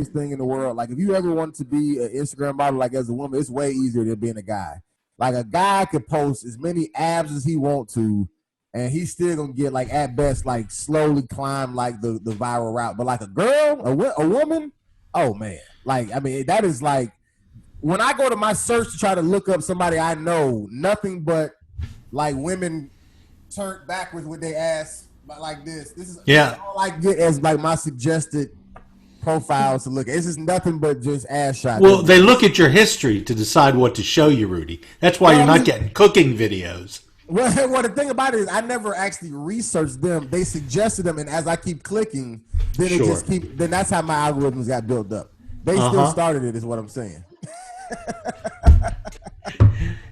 thing in the world. Like if you ever want to be an Instagram model, like as a woman, it's way easier than being a guy. Like a guy could post as many abs as he want to, and he's still gonna get like at best like slowly climb like the viral route. But like a girl, a woman, oh man, like I mean that is like when I go to my search to try to look up somebody I know, nothing but like women turned backwards with their ass like this. This is all I get as like my suggested profiles to look at. It's just nothing but just ass shots. Well, they look at your history to decide what to show you, Rudy. That's why you're not getting cooking videos. Well, the thing about it is I never actually researched them. They suggested them, and as I keep clicking, then it just keep. Then that's how my algorithms got built up. They still started it, is what I'm saying.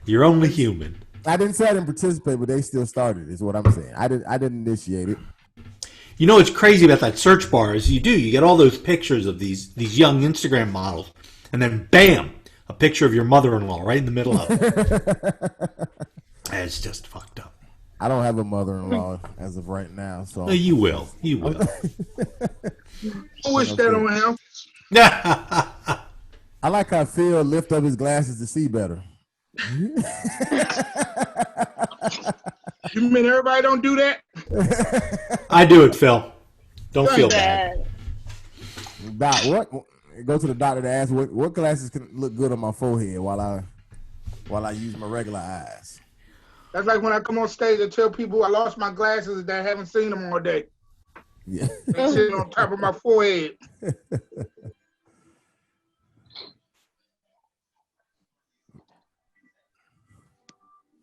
You're only human. I didn't say I didn't participate, but they still started it, is what I'm saying. I didn't initiate it. You know what's crazy about that search bar is you get all those pictures of these young Instagram models, and then bam, a picture of your mother-in-law right in the middle of it. It's just fucked up. I don't have a mother-in-law as of right now, so no, you will. You will. I wish that on him. I like how Phil lift up his glasses to see better. You mean everybody don't do that? I do it, Phil. Don't feel bad. Doc, what? Go to the doctor to ask what glasses can look good on my forehead while I use my regular eyes. That's like when I come on stage and tell people I lost my glasses that I haven't seen them all day. Yeah. They sit on top of my forehead.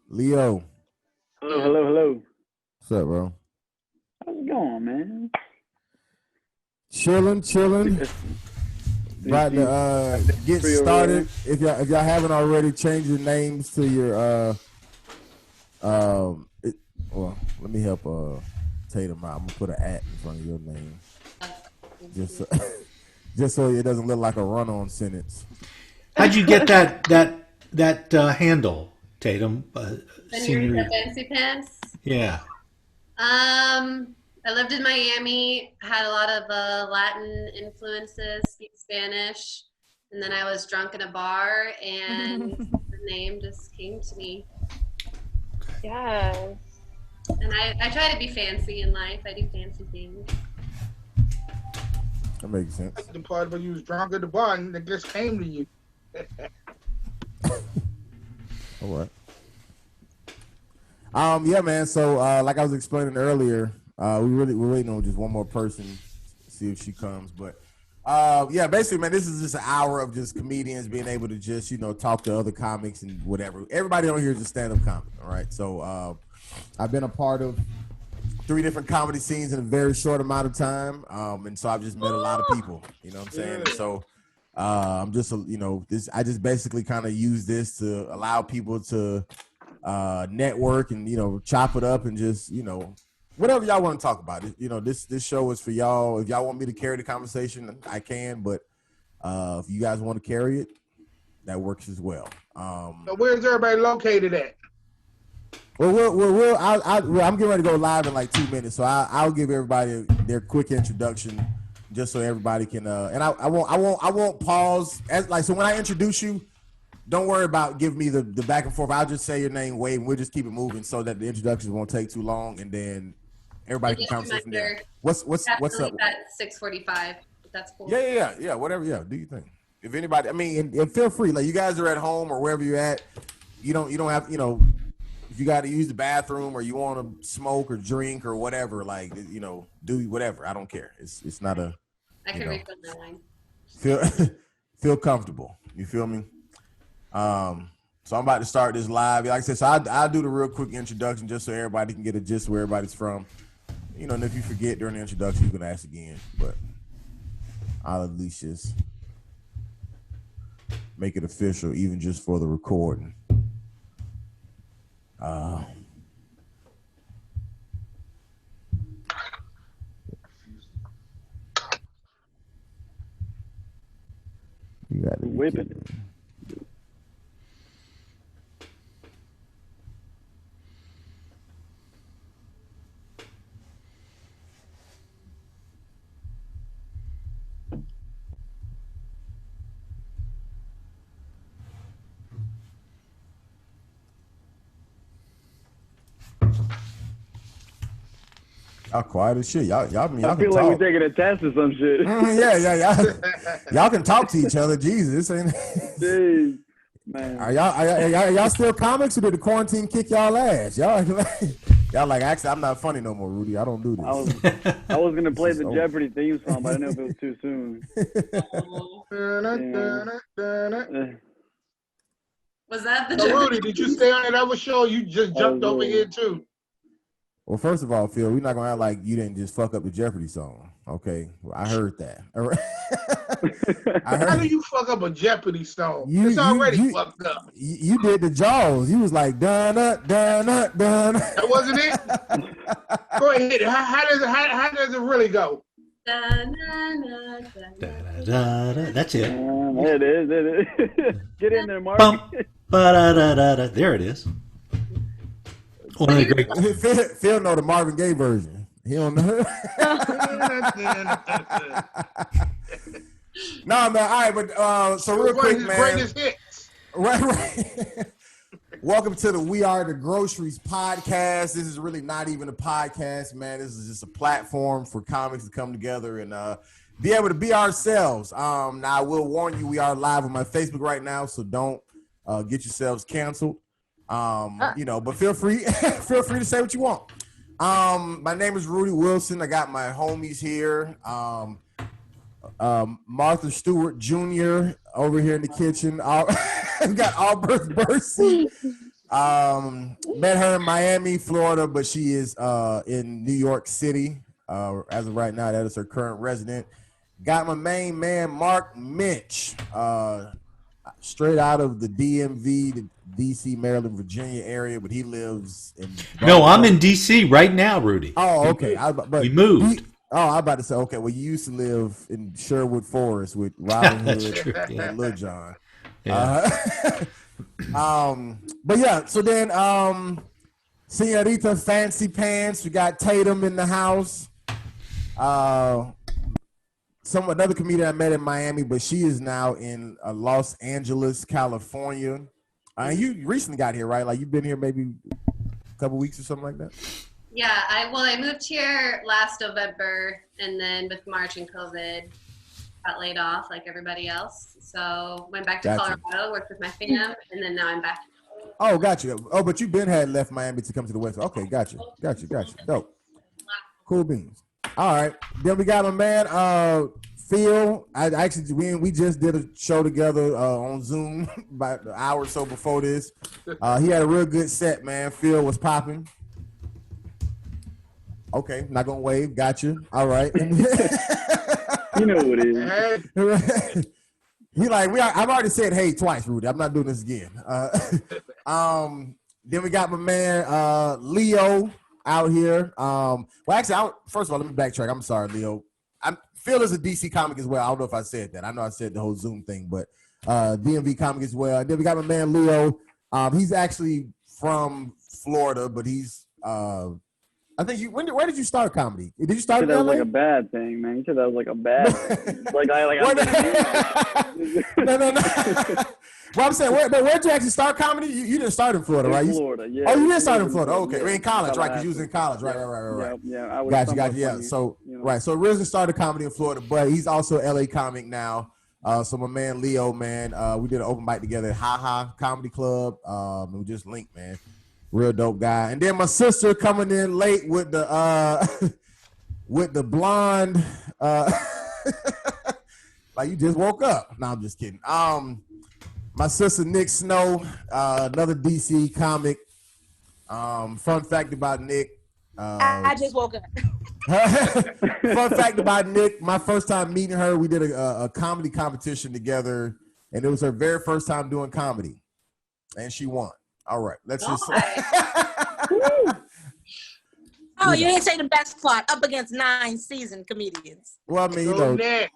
Leo. Hello. What's up, bro? How's it going, man? Chilling. About to get started. If y'all haven't already, change your names to your well, let me help Tatum out. I'm gonna put an @ in front of your name, just so it doesn't look like a run-on sentence. How'd you get that handle, Tatum? Senorita Fancy Pants. Yeah. I lived in Miami. Had a lot of Latin influences. Speak Spanish, and then I was drunk in a bar, and the name just came to me. Yes. And I try to be fancy in life. I do fancy things. That makes sense. The part where you was drunk at the bar and it just came to you. All right. Yeah, man. So, like I was explaining earlier, we're waiting on just one more person, see if she comes. But yeah, basically, man, this is just an hour of just comedians being able to just talk to other comics and whatever. Everybody on here is a stand-up comic, all right? So, I've been a part of 3 different comedy scenes in a very short amount of time, and so I've just met a lot of people. You know what I'm saying? And so. I'm just, I just basically kind of use this to allow people to network and, chop it up and just, whatever y'all want to talk about. This show is for y'all. If y'all want me to carry the conversation, I can. But if you guys want to carry it, that works as well. So where's everybody located at? Well, I'm getting ready to go live in like 2 minutes. So I'll give everybody their quick introduction. Just so everybody can, and I won't pause. So when I introduce you, don't worry about giving me the back and forth. I'll just say your name, Wade, and we'll just keep it moving so that the introductions won't take too long, and then everybody can conversate from there. What's up? At 6:45. That's cool. Yeah. Whatever. Yeah, do you think? If anybody, I mean, and feel free. Like you guys are at home or wherever you're at, you don't have, if you got to use the bathroom or you want to smoke or drink or whatever, like do whatever. I don't care. It's not a. I can refill my wine. Feel comfortable. You feel me? So I'm about to start this live. Like I said, so I'll do the real quick introduction just so everybody can get a gist where everybody's from. And if you forget during the introduction, you can ask again. But I'll at least just make it official, even just for the recording. You got to whipping it. Y'all quiet as shit. Y'all I can feel like talk. we're taking a test or some shit. Y'all can talk to each other. Jesus, ain't Jeez, man. are y'all still comics, or did the quarantine kick y'all ass? Y'all like, actually, I'm not funny no more, Rudy. I don't do this. I was gonna play the over. Jeopardy theme song, but I didn't know if it was too soon. Was that the So, Jeopardy? Rudy, did you stay on that other show? You just jumped over here too. Well, first of all, Phil, we're not gonna act like you didn't just fuck up the Jeopardy song. Okay, well, I heard that. How do you fuck up a Jeopardy song? It's already fucked up. You did the Jaws. You was like dun dun dun dun. That wasn't it. Go ahead. How does it really go? That's it. It is. Get in there, Mark. Bump. Ba-da-da-da-da. There it is. One of the great. Phil know the Marvin Gaye version. He don't know. No, man. All right, but so real quick, man. Greatest hits. Right. Welcome to the We Are the Groceries podcast. This is really not even a podcast, man. This is just a platform for comics to come together and be able to be ourselves. Now, I will warn you, we are live on my Facebook right now, so don't get yourselves canceled. But feel free to say what you want. My name is Rudy Wilson. I got my homies here. Martha Stewart Jr. over here in the kitchen. We got Auberth Bercy. Met her in Miami, Florida, but she is in New York City. As of right now, that is her current resident. Got my main man, Mark Minch, straight out of the DMV, the DC, Maryland, Virginia area, but he lives in No, I'm in DC right now, Rudy. Oh, okay. We moved. I'm about to say, okay, well, you used to live in Sherwood Forest with Robin Hood and Lil Jon. Yeah. But yeah, so then Senorita Fancy Pants, we got Tatum in the house. Another comedian I met in Miami, but she is now in Los Angeles, California. You recently got here, right? Like you've been here maybe a couple weeks or something like that? Yeah, I moved here last November, and then with March and COVID, got laid off like everybody else. So went back to Colorado, worked with my fam, and then now I'm back. Oh, gotcha. Oh, but you had left Miami to come to the West. Okay, gotcha. Dope. Cool beans. All right. Then we got a man, Phil. We just did a show together on Zoom about an hour or so before this. He had a real good set, man. Phil was popping. Okay, not gonna wave. Gotcha. All right. You know what it is. He like I've already said hey twice, Rudy. I'm not doing this again. Then we got my man Leo out here. First of all, let me backtrack. I'm sorry, Leo. Phil is a DC comic as well. I don't know if I said that. I know I said the whole Zoom thing, but DMV comic as well. And then we got my man Leo. He's actually from Florida, but he's I think where did you start comedy? Did you start in that LA? was like a bad thing, man. You said that was like a bad thing. No. Well, I'm saying, where'd you actually start comedy? You didn't start in Florida, right? Florida, yeah. Oh, you did start in Florida. Okay, Yeah. in college, right? Because you was in college, right. Yeah. Gotcha. Yeah. So, right. So originally started comedy in Florida, but he's also an LA comic now. So my man Leo, man, we did an open mic together at Ha Comedy Club. And we just linked, man. Real dope guy. And then my sister coming in late with the with the blonde like you just woke up. No, I'm just kidding. My sister Nick Snow, another DC comic. Fun fact about Nick. I just woke up. Fun fact about Nick, my first time meeting her, we did a comedy competition together, and it was her very first time doing comedy, and she won. All right, let's just. Oh, you didn't say the best part. Up against 9 seasoned comedians. Well, I mean, Nick.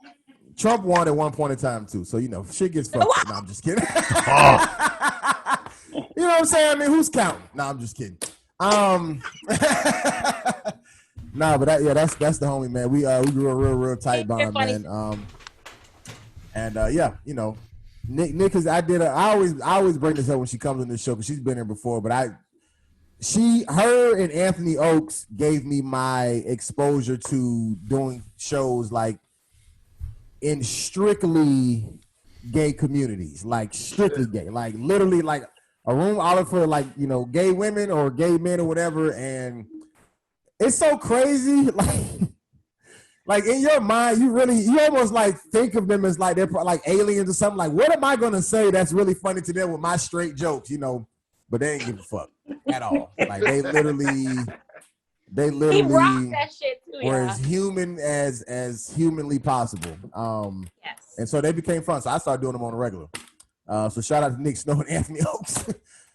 Trump won at one point in time too, so shit gets fucked. No, I'm just kidding. You know what I'm saying? I mean, who's counting? No, I'm just kidding. Nah, but that's the homie, man. We grew a real tight bond, man. Nick is I always bring this up when she comes on this show because she's been here before, but her and Anthony Oakes gave me my exposure to doing shows like in strictly gay communities, like strictly gay, like literally like a room all for like, you know, gay women or gay men or whatever. And it's so crazy. Like in your mind, you almost like think of them as like they're like aliens or something. Like, what am I going to say that's really funny to them with my straight jokes, you know? But they ain't give a fuck at all. Like they literally He rocked that shit too, were y'all. as human as humanly possible. Yes. And so they became fun. So I started doing them on the regular. So shout out to Nick Snow and Anthony Oakes.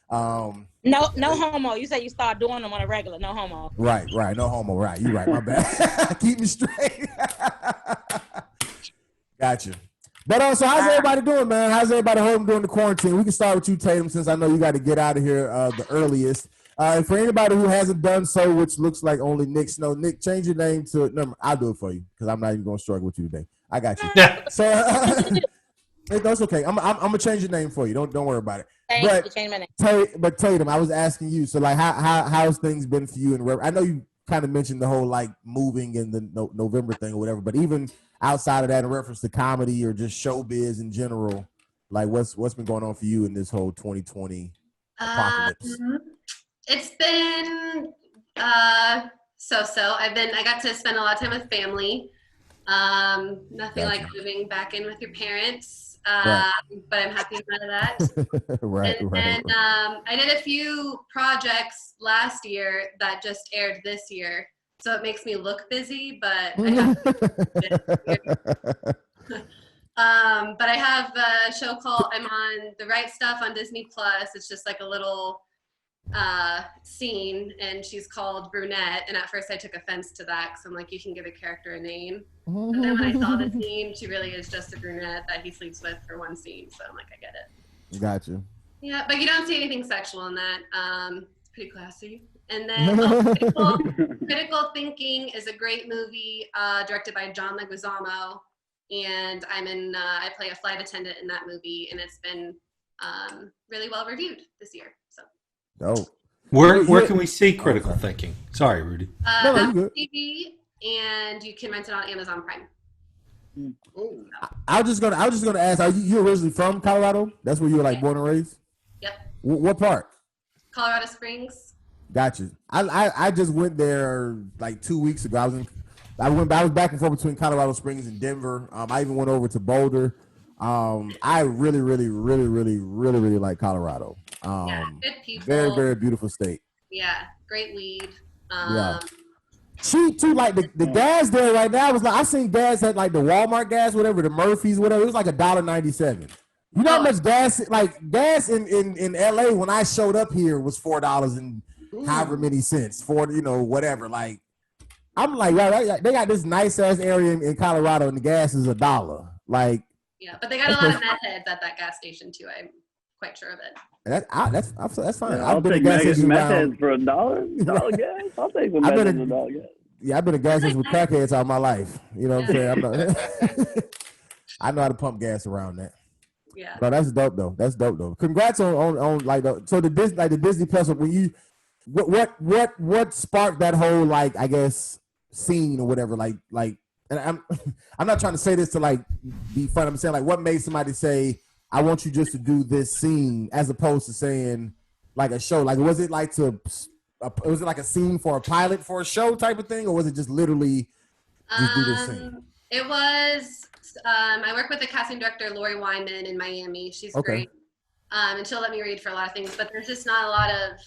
No homo. You said you start doing them on a regular. No homo. Right. No homo. Right. You right. My bad. Keep me straight. Gotcha. But so how's everybody doing, man? How's everybody home during the quarantine? We can start with you, Tatum, since I know you got to get out of here the earliest. And for anybody who hasn't done so, which looks like only Nick Snow, Nick, change your name to. No, I'll do it for you because I'm not even going to struggle with you today. I got you. So that's okay. I'm gonna change your name for you. Don't worry about it. Change my name. But Tatum, I was asking you. So like, how's things been for you? And I know you kind of mentioned the whole like moving and the November thing or whatever. But even outside of that, in reference to comedy or just showbiz in general, like what's been going on for you in this whole 2020 apocalypse? It's been so. I got to spend a lot of time with family. Nothing like moving back in with your parents. Right. But I'm happy I'm out of that. Right. I did a few projects last year that just aired this year, so it makes me look busy, but I have but I have a show called I'm on The Right Stuff on Disney Plus. It's just like a little scene, and she's called Brunette, and at first I took offense to that because I'm like, you can give a character a name, but then when I saw the scene, she really is just a brunette that he sleeps with for one scene, so I'm like, I get it. Gotcha. Yeah, but you don't see anything sexual in that. Pretty classy. And then Critical Thinking is a great movie directed by John Leguizamo, and I play a flight attendant in that movie, and it's been really well reviewed this year. So. Oh. Where can we see Critical Thinking? Sorry, Rudy. Apple TV, and you can rent it on Amazon Prime. I was just gonna ask, are you originally from Colorado? That's where you were like born and raised? Yep. What part? Colorado Springs. Gotcha. I just went there like 2 weeks ago. I was back and forth between Colorado Springs and Denver. I even went over to Boulder. I really like Colorado. Good people. Very, very beautiful state. Yeah, great weed. Yeah. Cheap too, like the gas there right now was like, I seen gas at like the Walmart gas, whatever, the Murphy's, whatever. It was like $1.97. You know how much gas in LA when I showed up here was $4 and however many cents for whatever. Like I'm like, yeah, they got this nice ass area in Colorado and the gas is $1. Like yeah, but they got a lot of meth heads at that gas station too. I'm quite sure of it. That's fine. I'll take meth heads for $1. $1 gas. I'll take some meth heads for $1 gas. Yeah, I've been a gas station with crackheads all my life. You know what I'm saying? I know how to pump gas around that. Yeah. No, that's dope though. Congrats on like the Disney Plus. When you what sparked that whole like I guess scene or whatever like and I'm not trying to say this to like be fun. I'm saying like what made somebody say I want you just to do this scene as opposed to saying like a show? Like was it like a scene for a pilot for a show type of thing, or was it just literally just do this scene? It was. I work with the casting director Lori Wyman in Miami. She's great, and she'll let me read for a lot of things. But there's just not a lot of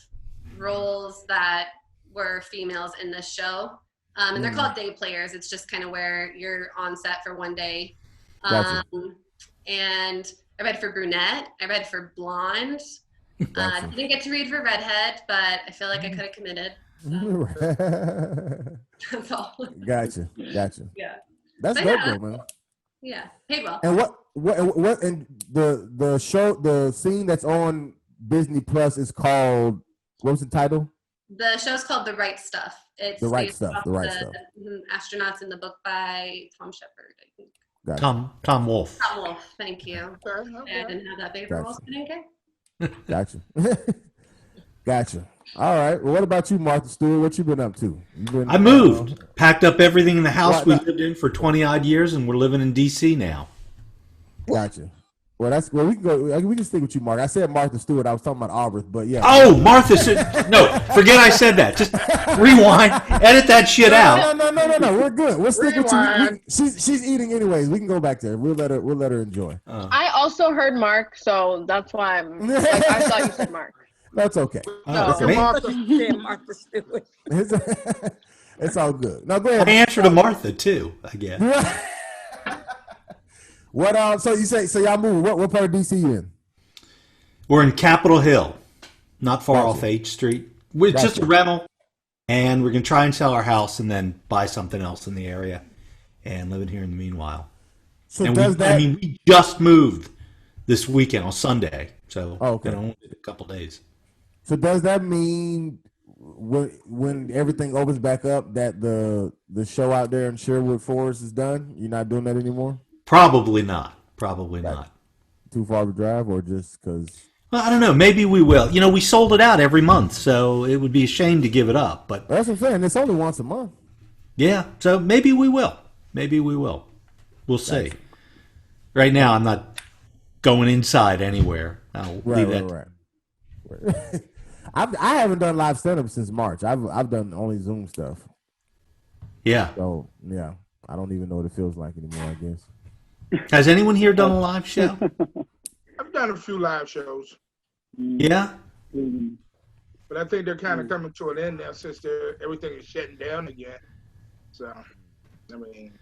roles that were females in this show, and they're called day players. It's just kind of where you're on set for one day. Gotcha. And I read for brunette. I read for blonde. Didn't get to read for redhead, but I feel like I could have committed. So. That's all. Gotcha. Yeah. That's dope though, man. Yeah, paid well. And what and the scene that's on Disney Plus is called, what was the title? The show's called The Right Stuff. It's The Right based Stuff. off The Right Stuff. Astronauts in the book by Tom Shepard, I think. Gotcha. Tom Wolfe. Tom Wolfe, thank you. I didn't have that paper. Gotcha. I didn't care. Gotcha. Gotcha. All right. Well, what about you, Martha Stewart? What you been up to? I moved, packed up everything in the house we What? lived in for 20 odd years, and we're living in D.C. now. Gotcha. Well, we can go. We can stick with you, Mark. I said Martha Stewart. I was talking about Auberth, but yeah. Oh, Martha said, no, forget I said that. Just rewind, edit that shit out. No. We're good. We'll stick with you. Rewind. She's eating anyways. We can go back there. We'll let her enjoy. I also heard Mark, so that's why I'm like, I thought you said Mark. That's okay. No. Me? Martha Stewart. It's all good. Now go I ahead. answer to Martha, too, I guess. What? So you say y'all moved? What part of DC you in? We're in Capitol Hill, not far Gotcha. off H Street. It's just a rental, and we're going to try and sell our house and then buy something else in the area and live in here in the meanwhile. So And does that? we just moved this weekend on Sunday, so Okay. only a couple days. So does that mean when everything opens back up that the show out there in Sherwood Forest is done? You're not doing that anymore? Probably not. Probably Right. not. Too far to drive, or just because? Well, I don't know. Maybe we will. You know, we sold it out every month, so it would be a shame to give it up. But That's what I'm saying. It's only once a month. yeah, so maybe we will. Maybe we will. We'll see. Right now, I'm not going inside anywhere. I'll leave that. Right. I haven't done live stand up since March. I've done only Zoom stuff. Yeah. So yeah, I don't even know what it feels like anymore. I guess. Has anyone here done a live show? I've done a few live shows, Yeah. but I think they're kind of coming to an end now since everything is shutting down again. So, I mean,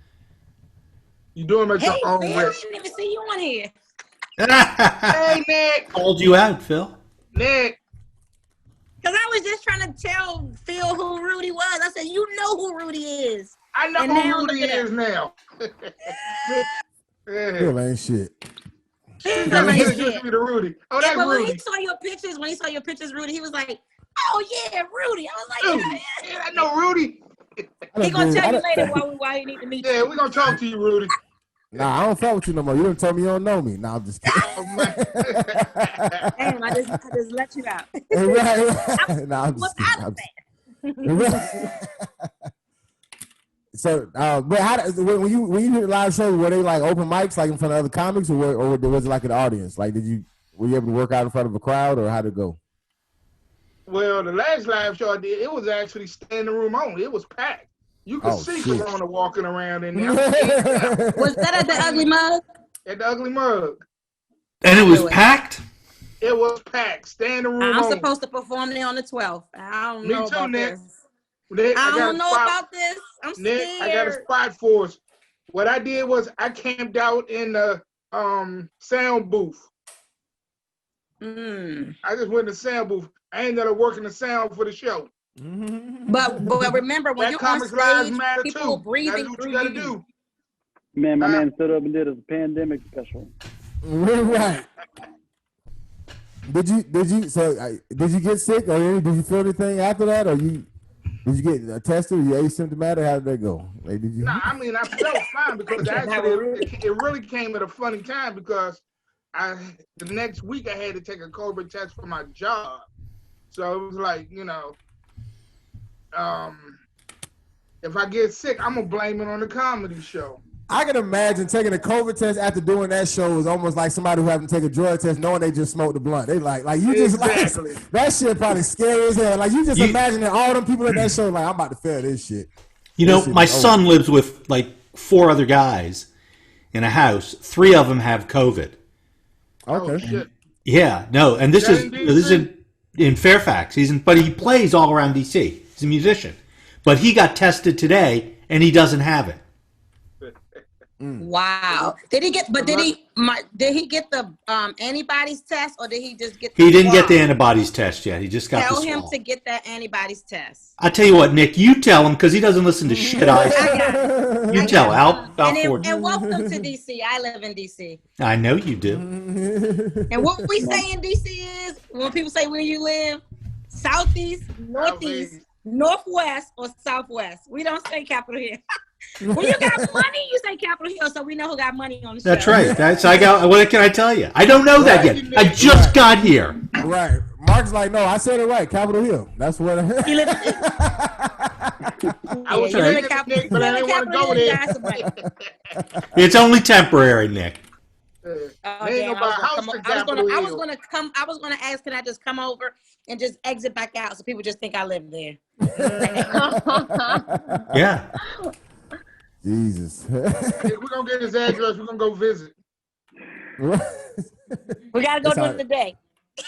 you do them at Hey, your own Phil, I risk. didn't even see you on here. Hey, Nick. Called you out, Phil. Nick. Because I was just trying to tell Phil who Rudy was. I said, you know who Rudy is. I know And now who Rudy look at is now. Yeah. Still ain't shit. Phil That ain't used shit. to be the Rudy. Oh, that's But when Rudy. he saw your pictures, Rudy, he was like, oh, yeah, Rudy. I was like, Rudy. Yeah, I know Rudy. He gonna tell you later why you need to meet Yeah, you. we're going to talk to you, Rudy. Nah, I don't fuck with you no more. You done told me you don't know me. Nah, I'm just kidding. Oh, man. Damn, I just let you out. right. Nah, I'm just What's kidding. out of I'm that? So, but when you did live shows, were they like open mics, like in front of other comics, or was it like an audience? Like, were you able to work out in front of a crowd, or how'd it go? Well, the last live show I did, it was actually standing room only. It was packed. You could see shit. Corona walking around in there. Was that at the Ugly Mug? At the Ugly Mug. And it was packed? It was packed. Standing room I'm only. supposed to perform there on the 12th. I don't Me know too, about Nick. this. Nick, I got don't a know spot. about this. I'm Nick, scared. I got a spot for us. What I did was I camped out in the sound booth. Mm. I just went in the sound booth. I ain't gonna work in the sound for the show. But remember, when That you're on Comics Lives stage, matter people too. are breathing Gotta do what through you gotta you. do. Man, my man stood up and did a pandemic special. Right. Did you get sick, or did you feel anything after that, or did you get tested? Or you asymptomatic? How did that go? Like, did you? Nah, I mean I felt fine because actually it really came at a funny time because the next week I had to take a COVID test for my job, so it was like if I get sick, I'm gonna blame it on the comedy show. I can imagine taking a COVID test after doing that show is almost like somebody who haven't taken a drug test knowing they just smoked the blunt. They like you just Exactly. like that shit probably scary as hell. Like you just imagining all them people at that show like I'm about to fail this shit. You know, my son lives with like 4 other guys in a house. 3 of them have COVID. Oh, Okay. shit. Yeah, no, and this Is is that in this is in Fairfax. But he plays all around DC. He's a musician, but he got tested today and he doesn't have it. Wow. Did he get the antibodies test, or did he just get the He didn't get swab? the antibodies test yet. He just got Tell the him swab. to get that antibodies test. I tell you what, Nick, you tell him because he doesn't listen to shit I say. You tell Al. And welcome to DC. I live in DC. I know you do. And what we say in DC is, when people say where you live, southeast, northeast, northwest, or southwest. We don't say Capitol Hill. When you got money, you say Capitol Hill, so we know who got money on the show. That's right. What can I tell you? I don't know that yet. I just got here. Right. Mark's like, no, I said it right. Capitol Hill. That's what. He lives. I was You live in thinking, Nick, but I didn't want to go there. It's only temporary, Nick. Oh, They ain't damn, gonna buy a house in Capitol I was Hill. gonna ask, can I just come over and just exit back out so people just think I live there? Yeah. Jesus. If we're gonna get his address, we're gonna go visit. We gotta go That's during how- the day.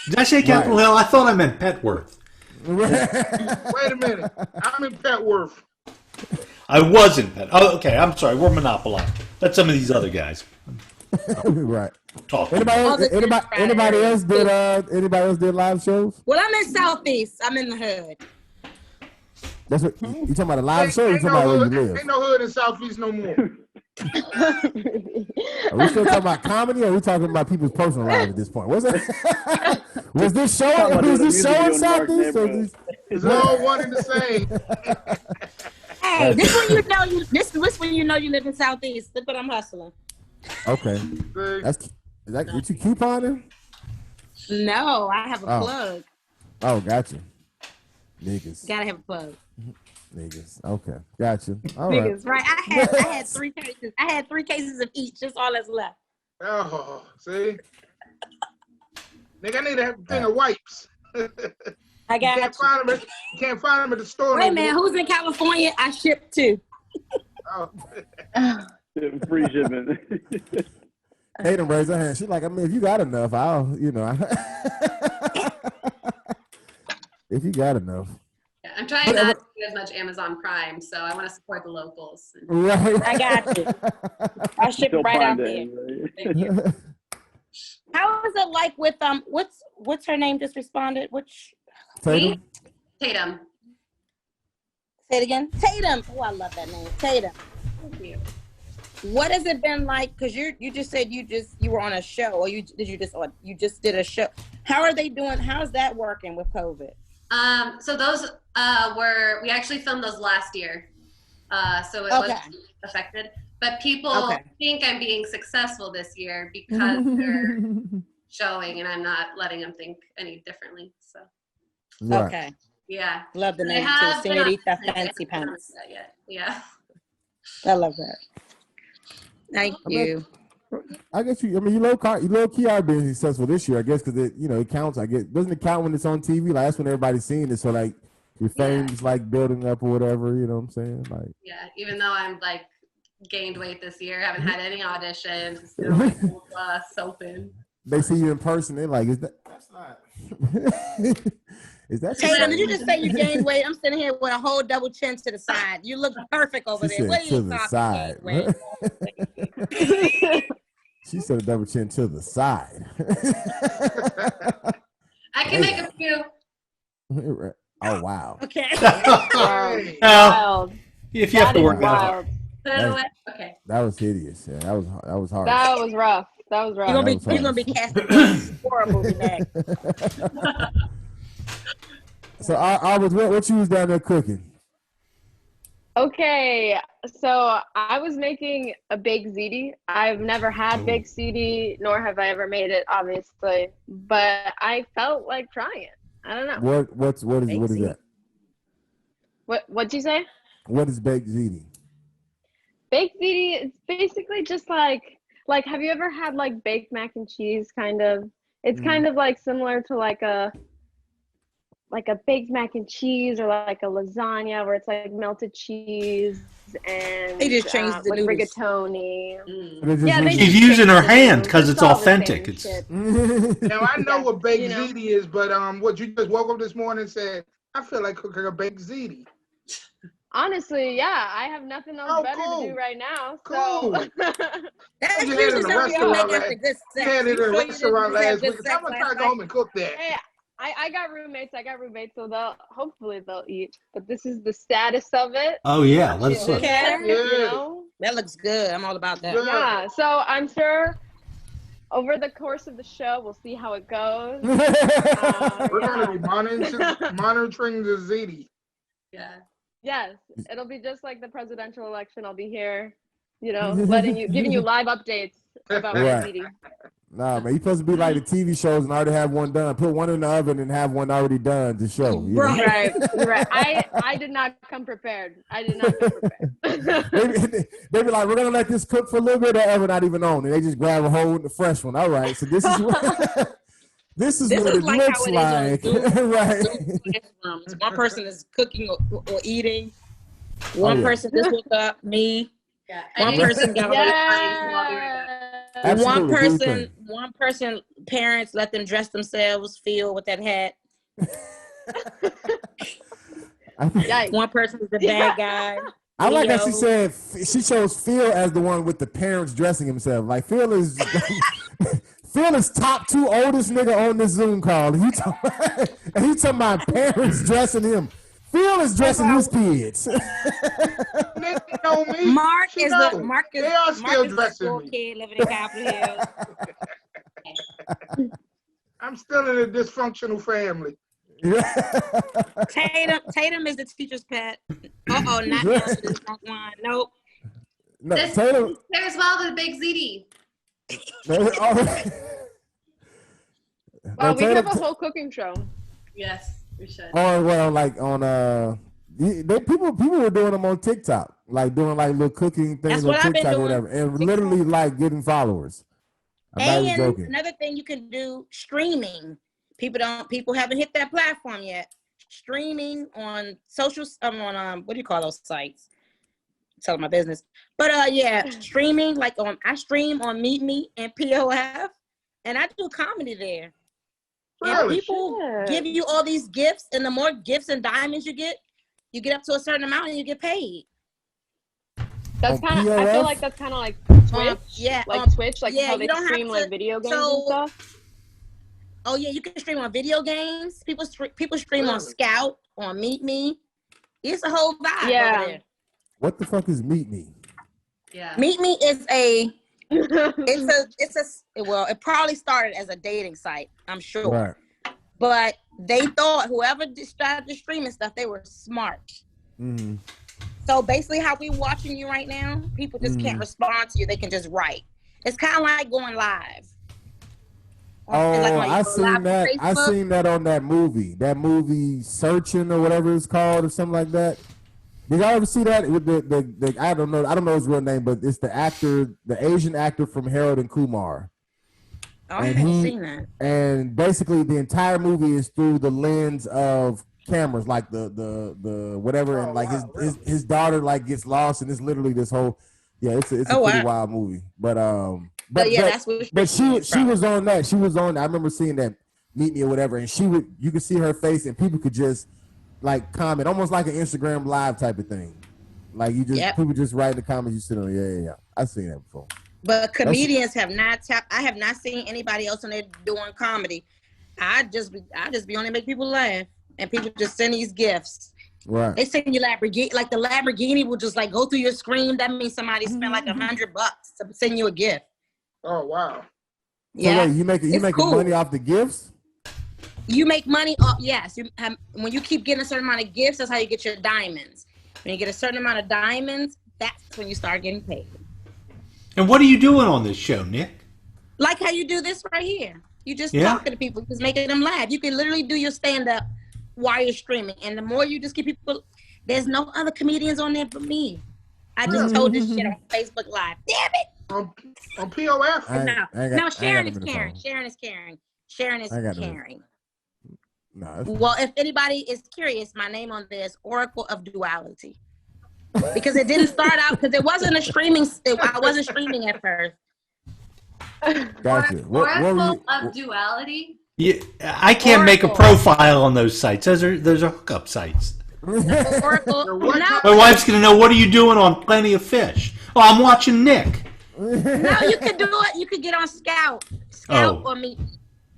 Did I say Capitol Hill? I thought I meant Petworth. Wait a minute. I'm in Petworth. I wasn't Pet. Oh, okay. I'm sorry. We're monopolized. That's some of these other guys. Right. Talk. Anybody else did live shows? Well, I'm in Southeast. I'm in the hood. That's what you talking about, a live show? Or you Ain't talking about where you no live? ain't no hood in Southeast no more. Are we still talking about comedy, or are we talking about people's personal lives at this point? Was it? Was this show? Talking about Was doing a this music show video in in Mark's Southeast? Or neighborhood. It's all one and the same. Hey, this when you know you live in Southeast. Look what I'm hustling. Okay, is that what you couponing? No, I have a Oh. plug. Oh, gotcha. Niggas. Gotta have a plug. Niggas. Okay, gotcha. All right. Niggas, right? I had 3 cases. I had 3 cases of each. That's all that's left. Oh, see? Nigga, I need a thing of wipes. I got You can't find them at the store. Wait, no man, more. who's in California? I ship to. Oh. Free shipping. Tatum raised her hand. She's like, I mean, if you got enough, I'll, if you got enough. Yeah, I'm trying not to do as much Amazon Prime, so I want to support the locals. Right. I got you. I ship Still right out find there. it. Thank you. How is it like with what's her name just responded? Which Tatum? Tatum. say it again? Tatum. Oh, I love that name. Tatum. Thank you. What has it been like? Because you just said you were on a show, or you just did a show. How are they doing? How's that working with COVID? So those we actually filmed those last year. So it wasn't affected. But people think I'm being successful this year because they're showing, and I'm not letting them think any differently. So Right. Okay. yeah. Love the They name have too. been on- Senorita I Fancy haven't Pants. announced that yet. Yeah. I love that. Thank you. I guess you low key are being successful this year, I guess, because it counts. I guess doesn't it count when it's on TV? Like that's when everybody's seeing it. So like your fame's like building up or whatever. You know what I'm saying? Like Yeah. Even though I'm like gained weight this year, haven't had any auditions, still like soaping. they see you in person, they're like, that's not. Is that Tatum, did you just say you gained weight? I'm sitting here with a whole double chin to the side. You look perfect over She there. What said are to you the talking side. weight? She said a double chin to the side. I can make a few. Oh wow. Okay. Hey. Wild. If you have That to is work out. wild. Put it away. Okay. That was hideous. Yeah, that was hard. That was rough. That was rough. You're gonna be casting for a horror movie next. So Auberth, what you was down there cooking? Okay, so I was making a baked ziti. I've never had baked ziti, nor have I ever made it, obviously. But I felt like trying it. I don't know. What is that? What'd you say? What is baked ziti? Baked ziti is basically just like have you ever had like baked mac and cheese kind of? It's kind of like similar to like a baked mac and cheese or like a lasagna where it's like melted cheese and They just changed the with noodles. rigatoni. Yeah, they She's just using her changed the hand noodles. because it's all the same authentic. It's shit. Now I know what baked You know? ziti is, but what you just woke up this morning and said, I feel like cooking a baked ziti. Honestly, yeah, I have nothing else better to do right now. Cool. So That's You had it in usually a something y'all restaurant make after good You sex. had it in You a sure you restaurant didn't have last good week. sex I'm gonna try last to go night? home and cook that. hey, I got roommates, so hopefully they'll eat. But this is the status of it. oh yeah, let's look. Okay. You know? That looks good. I'm all about that. Good. Yeah, so I'm sure over the course of the show, we'll see how it goes. We're gonna be monitoring the ziti. Yeah. Yes, it'll be just like the presidential election. I'll be here, giving you live updates about my Right. meeting. Nah, man, you supposed to be like the TV shows and already have one done. Put one in the oven and have one already done to show. You know? Right, right. I did not come prepared. I did not come prepared. They be like, we're gonna let this cook for a little bit, the oven not even on, and they just grab a hold with the fresh one. All right, so this is what this is what it like looks how it like, is on Zoom. right? Classrooms. One person is cooking or eating. One person just woke up. Me. Yeah. One person got Absolutely. one person, parents let them dress themselves, feel with that hat. Yikes. One person is the bad guy. I like how Leo. she said she chose Phil as the one with the parents dressing himself. Like Phil is Phil is top 2 oldest nigga on this Zoom call. And he talking about parents dressing him. Phil is dressing his kids. Nigga know me. Mark She is know. the Mark is They are Mark still is the dressing school me. kid living in Capitol Hill. I'm still in a dysfunctional family. Tatum is the teacher's pet. Not this one. Nope. No, This Tatum. pairs well with Big ZD. Wow, we could have a whole cooking show. Yes, we should. Oh well, like on people were doing them on TikTok, like doing like little cooking things That's on what I've been TikTok or doing. whatever, and TikTok. literally like getting followers. I'm not even And joking. another thing you can do, streaming. People haven't hit that platform yet. Streaming on social, what do you call those sites? Telling my business. But yeah, streaming, like I stream on Meet Me and POF, and I do comedy there. And Really? people give you all these gifts, and the more gifts and diamonds you get up to a certain amount and you get paid. That's On kind of. I POF? feel like that's kind of like Twitch. Yeah, Twitch, like yeah, how you they don't have stream to- like video games so- and stuff. Oh yeah, you can stream on video games. People stream on Really? Scout, on Meet Me. It's a whole vibe Yeah. over there. What the fuck is Meet Me? Yeah. Meet Me is it probably started as a dating site, I'm sure. Right. But they thought whoever started the streaming stuff, they were smart. Mm-hmm. So basically how we watching you right now, people just can't respond to you. They can just write. It's kind of like going live. Oh, Like when you I go seen live that. on I Facebook. seen that on that movie Searching or whatever it's called or something like that. Did y'all ever see that with the I don't know his real name, but it's the actor, the Asian actor from Harold and Kumar. Oh, I haven't seen that. And basically the entire movie is through the lens of cameras, like the whatever, and like his daughter like gets lost, and it's literally this whole it's a pretty wild movie. But that's what. But she was on that. She was on. I remember seeing that Meet Me or whatever, and you could see her face, and people could just like comment, almost like an Instagram live type of thing. Like you just people just write in the comments. You sit on yeah. I've seen that before. But comedians have not tapped. I have not seen anybody else on there doing comedy. I just be on there make people laugh, and people just send these gifts. Right. They send you Lamborghini, like the Lamborghini will just like go through your screen. That means somebody spent like $100 to send you a gift. Oh wow. Yeah, so wait, you making cool. money off the gifts? You make money off. Yes, when you keep getting a certain amount of gifts, that's how you get your diamonds. When you get a certain amount of diamonds, that's when you start getting paid. And what are you doing on this show, Nick? Like how you do this right here. You just talking to people, just making them laugh. You can literally do your stand-up while you're streaming. And the more you just keep people, there's no other comedians on there but me. I just told this shit on Facebook Live. Damn it! On POF? No, Sharon is caring. Sharon is caring. Sharon is caring. No. Well, if anybody is curious, my name on there is Oracle of Duality. Because it didn't start out, because it wasn't a streaming, I wasn't streaming at first. Gotcha. Oracle of Duality? Yeah, I can't make a profile on those sites. Those are hookup sites. Oracle. My wife's gonna know, what are you doing on Plenty of Fish? Oh, I'm watching Nick. No, you could do it. You could get on Scout or Meet Me.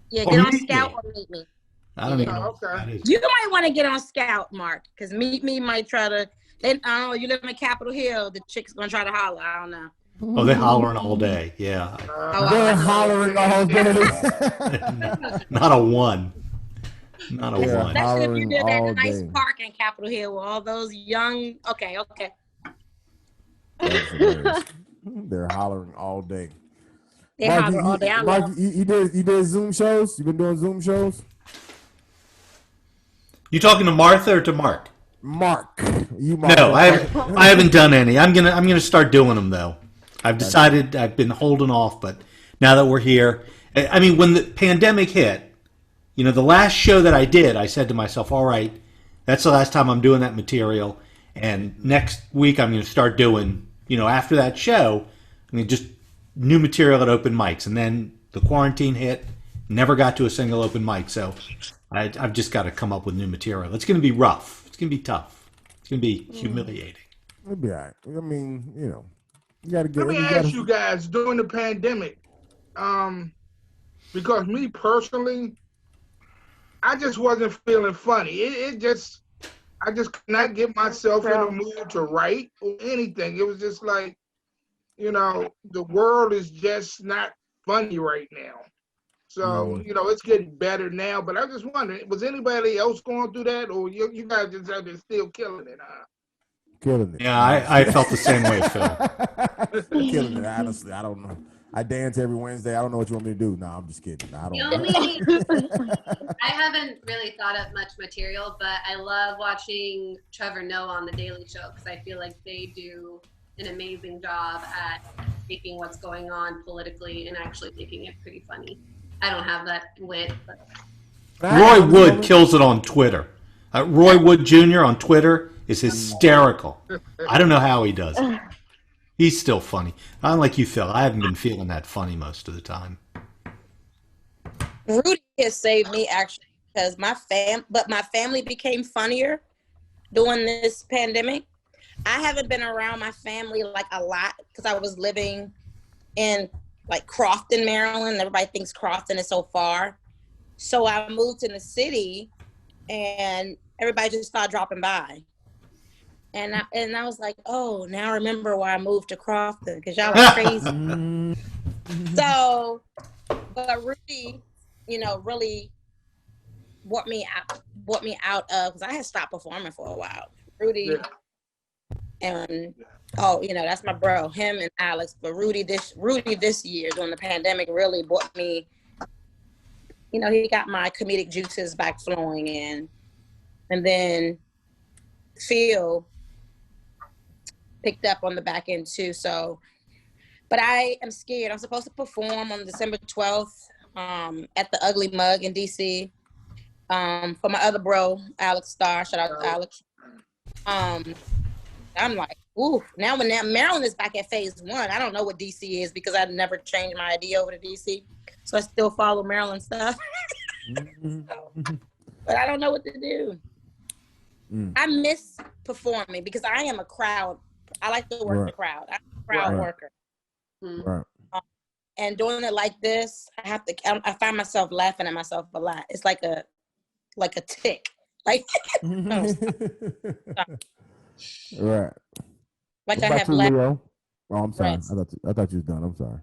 Yeah, get on Scout or Meet Me. I don't even know what that is. You might want to get on Scout, Mark, because Meet Me might try to. Then I don't know. You live in Capitol Hill. The chick's gonna try to holler. I don't know. Oh, they're hollering all day. Yeah. They're hollering all day. Not a one. Not a one. Especially if you live at a nice park in Capitol Hill with all those young. Okay. They're hollering all day. They Mark, holler all day. I Mark, love. you did Zoom shows? You been doing Zoom shows? You talking to Martha or to Mark? Mark, you Mark. No, I haven't done any. I'm gonna start doing them though. I've decided I've been holding off, but now that we're here, I mean, when the pandemic hit, you know, the last show that I did, I said to myself, all right, that's the last time I'm doing that material, and next week I'm going to start doing, you know, after that show, I mean, just new material at open mics, and then the quarantine hit, never got to a single open mic, so I've just got to come up with new material. It's going to be rough. It's going to be tough. It's going to be humiliating. It'll be all right. I mean, you know, you got to get. Let me ask you guys during the pandemic, because me personally, I just wasn't feeling funny. I just could not get myself in a mood to write or anything. It was just like, you know, the world is just not funny right now. So, you know, it's getting better now. But I just wondering, was anybody else going through that, or you guys just out there still killing it? Killing it. Yeah, I felt the same way, Phil. Killing it. Honestly, I don't know. I dance every Wednesday. I don't know what you want me to do. No, I'm just kidding. I haven't really thought up much material, but I love watching Trevor Noah on The Daily Show because I feel like they do an amazing job at taking what's going on politically and actually making it pretty funny. I don't have that wit, but Roy Wood kills it on Twitter. Roy Wood Jr. on Twitter is hysterical. I don't know how he does it. He's still funny. Unlike you, Phil, I haven't been feeling that funny most of the time. Rudy has saved me actually because my family became funnier during this pandemic. I haven't been around my family like a lot because I was living in like Crofton, Maryland. Everybody thinks Crofton is so far. So I moved in the city and everybody just started dropping by. And I was like, oh, now I remember why I moved to Crofton because y'all are crazy. So, but Rudy, you know, really brought me out of, because I had stopped performing for a while. Rudy and you know, that's my bro, him and Alex. But Rudy this year during the pandemic really brought me, you know, he got my comedic juices back flowing in. And then Phil picked up on the back end too. So, but I am scared. I'm supposed to perform on December 12th at the Ugly Mug in DC for my other bro, Alex Starr. Shout out to Alex. I'm like, ooh, now Maryland is back at phase 1. I don't know what DC is because I never changed my ID over to DC. So I still follow Maryland stuff. But I don't know what to do. I miss performing because I am a crowd. I like to work the crowd. I'm a crowd worker. Right. And doing it like this, I find myself laughing at myself a lot. It's like a tick. Like right. Like what I have laughed. Leo? Oh, I'm sorry. Right. I thought you was done. I'm sorry.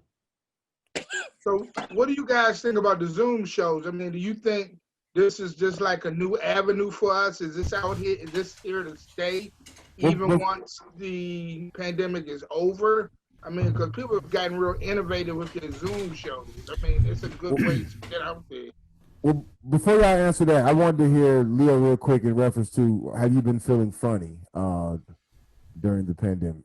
So what do you guys think about the Zoom shows? I mean, do you think this is just like a new avenue for us? Is this out here? Is this here to stay even once the pandemic is over? I mean, because people have gotten real innovative with their Zoom shows. I mean, it's a good way to get out there. Well, before y'all answer that, I wanted to hear Leo real quick in reference to, have you been feeling funny during the pandemic?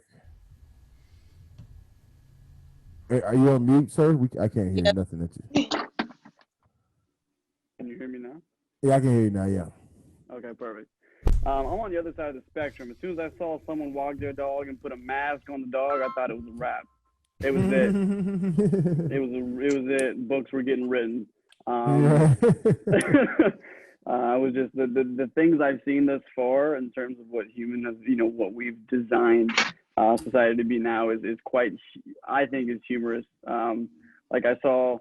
Are you on mute, sir? I can't hear nothing at you. Can you hear me now? Yeah, I can hear you now, yeah. Okay, perfect. I'm on the other side of the spectrum. As soon as I saw someone walk their dog and put a mask on the dog, I thought it was a wrap. It was it. It was it. Books were getting written. I was just the things I've seen thus far in terms of what what we've designed society to be now is quite, I think, is humorous. Like I saw,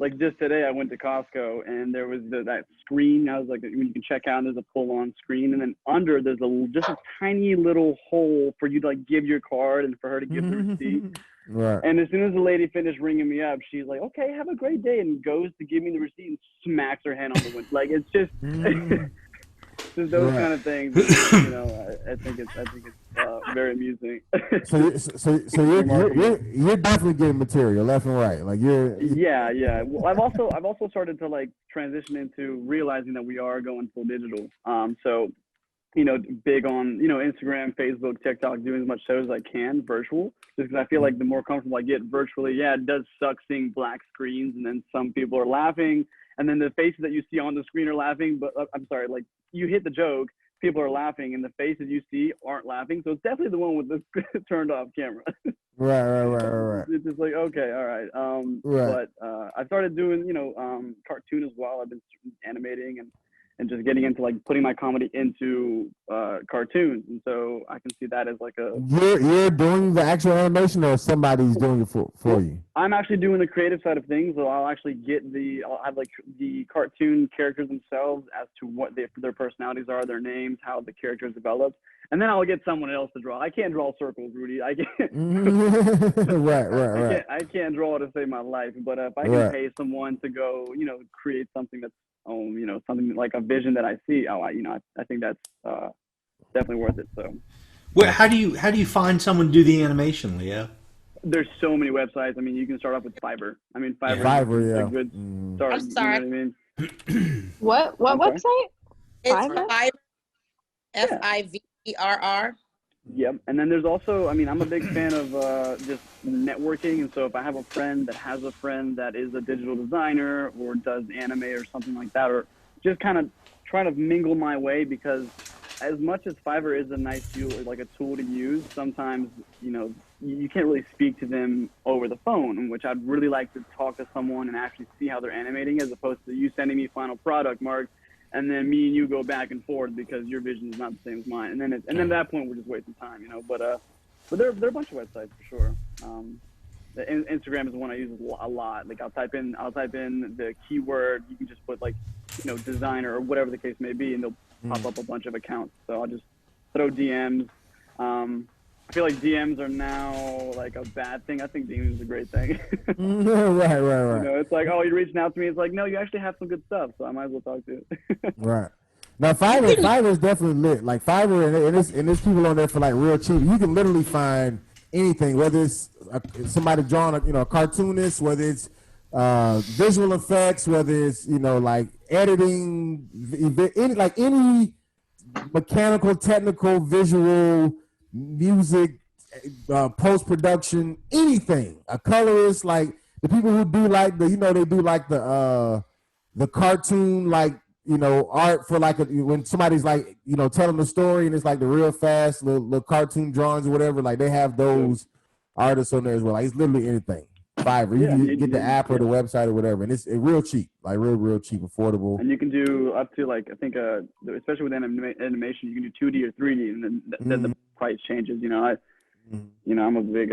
like just today I went to Costco and there was that screen. I was like, when you can check out, there's a pull-on screen, and then under there's just a tiny little hole for you to like give your card and for her to give the receipt. Right. And as soon as the lady finished ringing me up, she's like, "Okay, have a great day," and goes to give me the receipt and smacks her hand on the window. Like, it's just, just those kind of things. You know, I think it's very amusing. So you're definitely getting material left and right. Like Yeah. Well, I've also started to like transition into realizing that we are going full digital. So, you know, big on, you know, Instagram, Facebook, TikTok, doing as much shows as I can virtual, just because I feel like the more comfortable I get virtually, yeah, it does suck seeing black screens and then some people are laughing and then the faces that you see on the screen are laughing, but I'm sorry, like you hit the joke, people are laughing and the faces you see aren't laughing. So it's definitely the one with the turned off camera. Right. It's just like, okay, all right. But I started doing, you know, cartoon as well. I've been animating and just getting into like putting my comedy into cartoons, and so I can see that as like a. You're doing the actual animation, or somebody's doing it for you? I'm actually doing the creative side of things, so I'll actually I'll have like the cartoon characters themselves as to what their personalities are, their names, how the characters develop, and then I'll get someone else to draw. I can't draw circles, Rudy. I can't. Right. I can't draw to save my life, but if I can pay someone to go, you know, create something that's you know, something like a vision that I see, I think that's definitely worth it. So, well, how do you find someone to do the animation, Leo? There's so many websites. I mean, you can start off with Fiverr. I mean, Fiverr is a good start. I'm sorry. You know what I mean? What website? It's Fiverr? Fiverr. Yep. And then there's also, I mean, I'm a big fan of just networking. And so if I have a friend that has a friend that is a digital designer or does anime or something like that, or just kind of try to mingle my way, because as much as Fiverr is a nice tool, like a tool to use, sometimes, you know, you can't really speak to them over the phone, which I'd really like to talk to someone and actually see how they're animating, as opposed to you sending me final product, Mark, and then me and you go back and forth because your vision is not the same as mine. And then at that point, we're just wasting time, you know. But there are a bunch of websites for sure. The Instagram is one I use a lot. Like I'll type in the keyword. You can just put like, you know, designer or whatever the case may be, and they'll pop up a bunch of accounts. So I'll just throw DMs. I feel like DMs are now like a bad thing. I think DMs is a great thing. Right. You know, it's like, oh, you're reaching out to me. It's like, no, you actually have some good stuff, so I might as well talk to you. Right. Now, Fiverr is definitely lit. Like Fiverr, and there's people on there for like real cheap. You can literally find anything, whether it's somebody drawing a cartoonist, whether it's visual effects, whether it's, you know, like editing, any mechanical, technical, visual, music, post-production, anything. A colorist, like the people who do like they do like the cartoon, like, you know, art for like when somebody's like, you know, telling the story and it's like the real fast little cartoon drawings or whatever, like they have those artists on there as well. Like it's literally anything. Fiverr, you can get the app or the website or whatever, and it's real cheap, like real cheap, affordable. And you can do up to like, I think, especially with animation, you can do 2D or 3D, and then the price changes. You know, I'm a big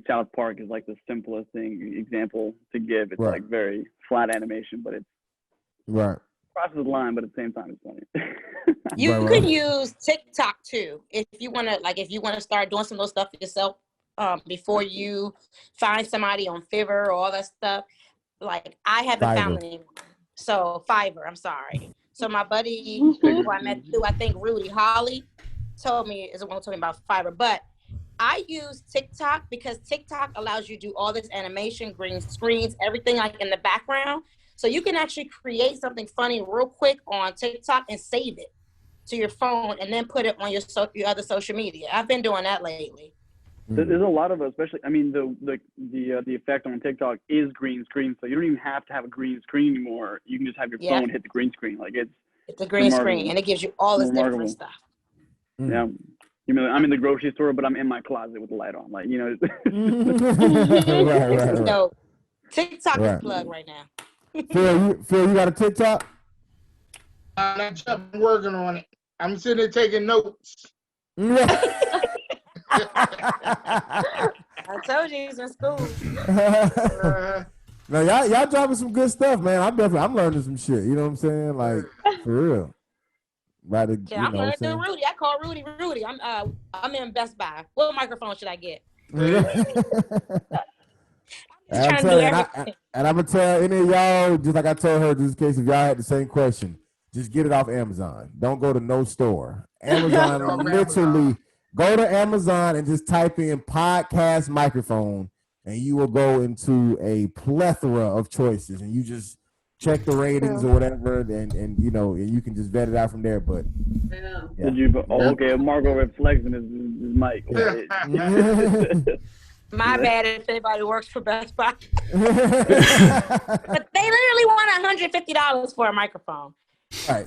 South Park is like the simplest example to give. It's like very flat animation, but it's crosses the line, but at the same time, it's funny. You can use TikTok too if you want to start doing some of those stuff yourself. Before you find somebody on Fiverr or all that stuff. Like I haven't found anyone. So Fiverr, I'm sorry. So my buddy who I met through, I think Rudy Holly, is the one who told me about Fiverr. But I use TikTok because TikTok allows you to do all this animation, green screens, everything like in the background. So you can actually create something funny real quick on TikTok and save it to your phone and then put it on your other social media. I've been doing that lately. There's a lot of, especially, I mean, the effect on TikTok is green screen, so you don't even have to have a green screen anymore. You can just have your phone hit the green screen, like it's a green screen, and it gives you all this different stuff. Yeah, you know, I'm in the grocery store, but I'm in my closet with the light on, like, you know. Right. So TikTok is plugged right now. Phil, you got a TikTok? I'm working on it. I'm sitting there taking notes. I told you he's in school. Now y'all dropping some good stuff, man. I'm learning some shit. You know what I'm saying? Like for real. I'm learning through Rudy. I call Rudy. I'm in Best Buy. What microphone should I get? I'm gonna tell any of y'all, just like I told her, just in case if y'all had the same question. just get it off Amazon. Don't go to no store. Amazon, Off literally, Amazon. go to Amazon and just type in podcast microphone, and you will go into a plethora of choices, and you just check the ratings or whatever, and you know, and you can just vet it out from there. But Yeah. yeah. Did you? Oh, okay, Marco flexing his mic. My bad if anybody works for Best Buy. But they literally want $150 for a microphone. Right.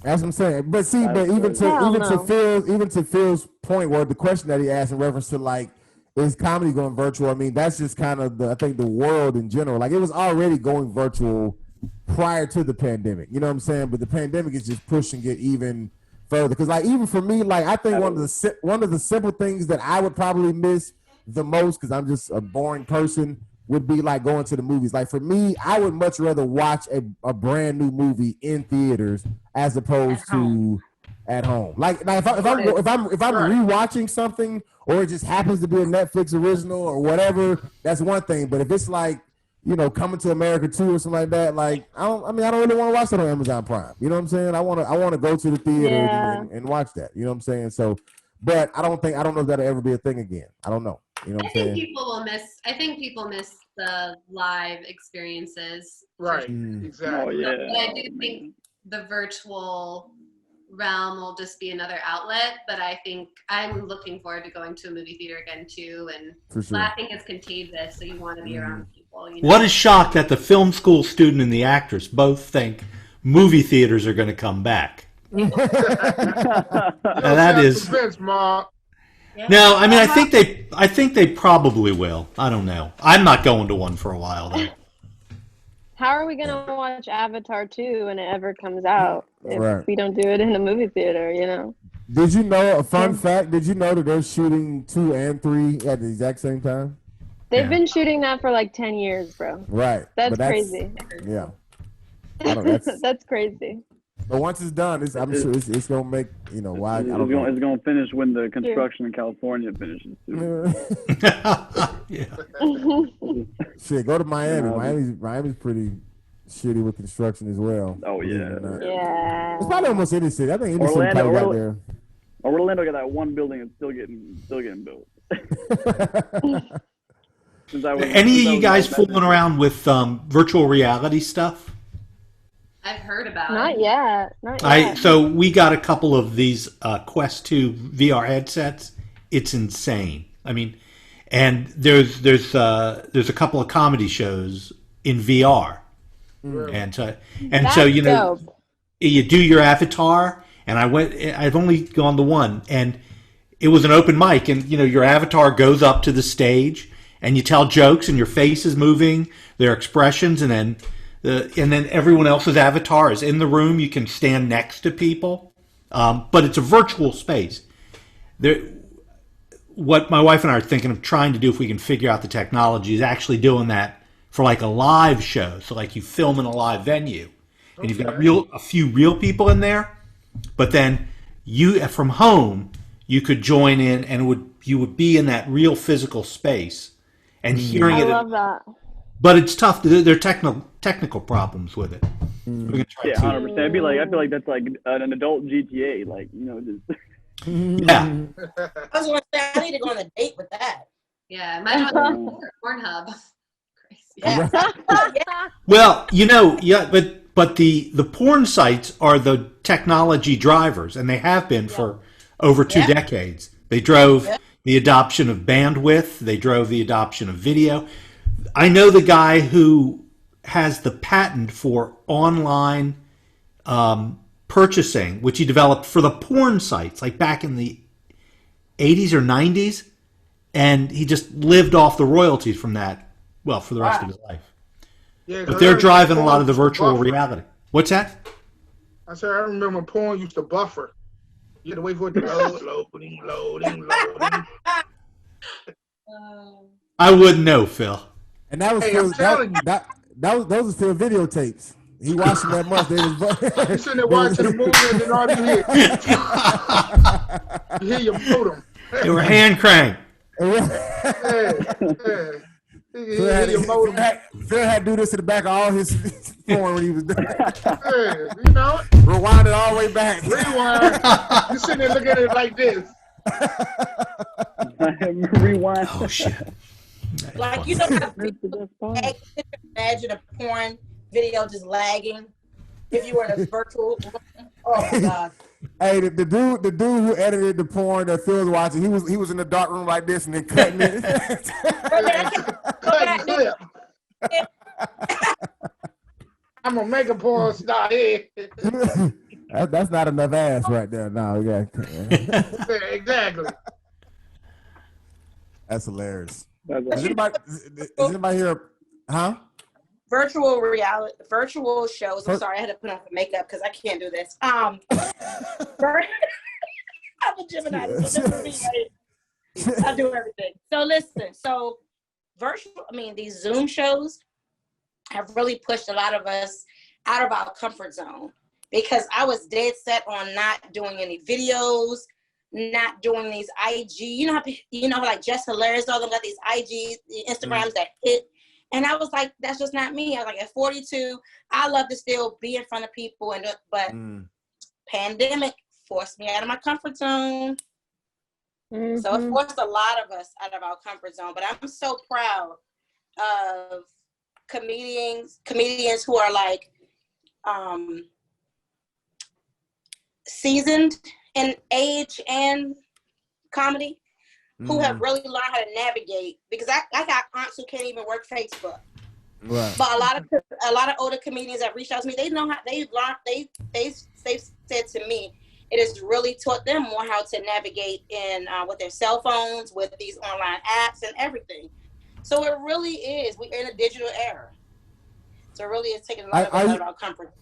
That's what I'm saying. But see, That's but crazy. even to Phil's point, where the question that he asked in reference to like, is comedy going virtual? I mean, that's just kind of I think the world in general. Like, it was already going virtual prior to the pandemic. You know what I'm saying? But the pandemic is just pushing it even further. Because like, even for me, like, I think one of the simple things that I would probably miss the most, because I'm just a boring person, would be like going to the movies. Like, for me, I would much rather watch a brand new movie in theaters as opposed to at home. Like if I'm rewatching something, or it just happens to be a Netflix original or whatever, that's one thing. But if it's like, you know, Coming to America 2 or something like that, like I don't really want to watch that on Amazon Prime. You know what I'm saying? I want to go to the theater and watch that. You know what I'm saying? So, but I don't know if that'll ever be a thing again. I don't know. You know what I'm saying? I think people miss the live experiences. Right. Mm. Exactly. Oh yeah. But I do think the virtual realm will just be another outlet. But I think I'm looking forward to going to a movie theater again too. And For sure. laughing is contagious, so you want to be around people. You know? What a shock that the film school student and the actress both think movie theaters are going to come back. You Now don't that sound is convinced, Mark. Yeah. no. I mean, I think they probably will. I don't know. I'm not going to one for a while though. How are we gonna watch Avatar 2 when it ever comes out if Right. we don't do it in a movie theater? You know. Did you know a fun fact? Did you know that they're shooting 2 and 3 at the exact same time? They've Yeah. been shooting that for like 10 years, bro. Right. That's But crazy. Yeah. I don't know. That's crazy. But once it's done, I'm sure it's gonna make, you know, why I don't know. It's going to finish when the construction in California finishes. Too. Yeah. Shit, go to Miami. Miami's pretty shitty with construction as well. Oh, believe it yeah. or not. Yeah. It's probably almost any city. I think any city probably got there. Orlando got that one building that's still getting built. Any of you guys fooling around with virtual reality stuff? I've heard about Not it. yet. Not yet. So we got a couple of these Quest 2 VR headsets. It's insane. I mean, and there's a couple of comedy shows in VR, and so you know, dope. you do your avatar. And I've only gone to one, and it was an open mic, and you know, your avatar goes up to the stage, and you tell jokes, and your face is moving, their expressions, and then everyone else's avatar is in the room. You can stand next to people, but it's a virtual space. What my wife and I are thinking of trying to do, if we can figure out the technology, is actually doing that for like a live show. So like you film in a live venue, and you've got a few real people in there, but then you from home you could join in, and you would be in that real physical space and hearing I it. love that. But it's tough. There are technical problems with it. We're gonna try Yeah, 100%. I feel like that's like an adult GTA. Like, you know, just. Yeah. I was going to say, I need to go on a date with that. Yeah, imagine Pornhub. Crazy. Yeah. Well, you know, yeah, but the porn sites are the technology drivers, and they have been for over 2 decades. They drove the adoption of bandwidth. They drove the adoption of video. I know the guy who has the patent for online purchasing, which he developed for the porn sites, like back in the 80s or 90s, and he just lived off the royalties from that, well, for the rest of his life. Yeah, But they're driving a lot of the virtual reality. What's that? I said I remember porn used to buffer. You had to wait for it to loading. I wouldn't know, Phil. And that was Hey, Phil, I'm telling you. those was Phil videotapes. He watched them that much. You sitting there watching the movie and then all you hear your modem. They were hand cranked. Yeah. Phil had to do this to the back of all his porn when he was done. Yeah, you know, Rewind it all the way back. rewind. You sitting there looking at it like this. Rewind. Oh shit! Like, you know how people lag? Imagine a porn video just lagging if you were in a virtual room. Oh my god. Hey, the dude who edited the porn that Phil was watching, he was in the dark room like this and then cutting it. Cut and clip. I'm gonna make a porn star here. That's not enough ass right there. No, yeah. Yeah, exactly. That's hilarious. That's Is anybody here? Huh? Virtual shows. I'm sorry, I had to put on some makeup because I can't do this. I'm a Gemini, so this is me. I do everything. So listen, these Zoom shows have really pushed a lot of us out of our comfort zone because I was dead set on not doing any videos, not doing these IG. You know, like Just Hilarious, all of them got these IG Instagrams that hit. And I was like, that's just not me. I was like, at 42, I love to still be in front of people, but pandemic forced me out of my comfort zone. Mm-hmm. So it forced a lot of us out of our comfort zone. But I'm so proud of comedians who are like seasoned in age and comedy. Who have really learned how to navigate, because I got aunts who can't even work Facebook. Right. But a lot of older comedians that reached out to me, they know how they've learned. They said to me, it has really taught them more how to navigate in with their cell phones, with these online apps and everything. So it really is. We're in a digital era. So it really is taking a lot of us out of our comfort.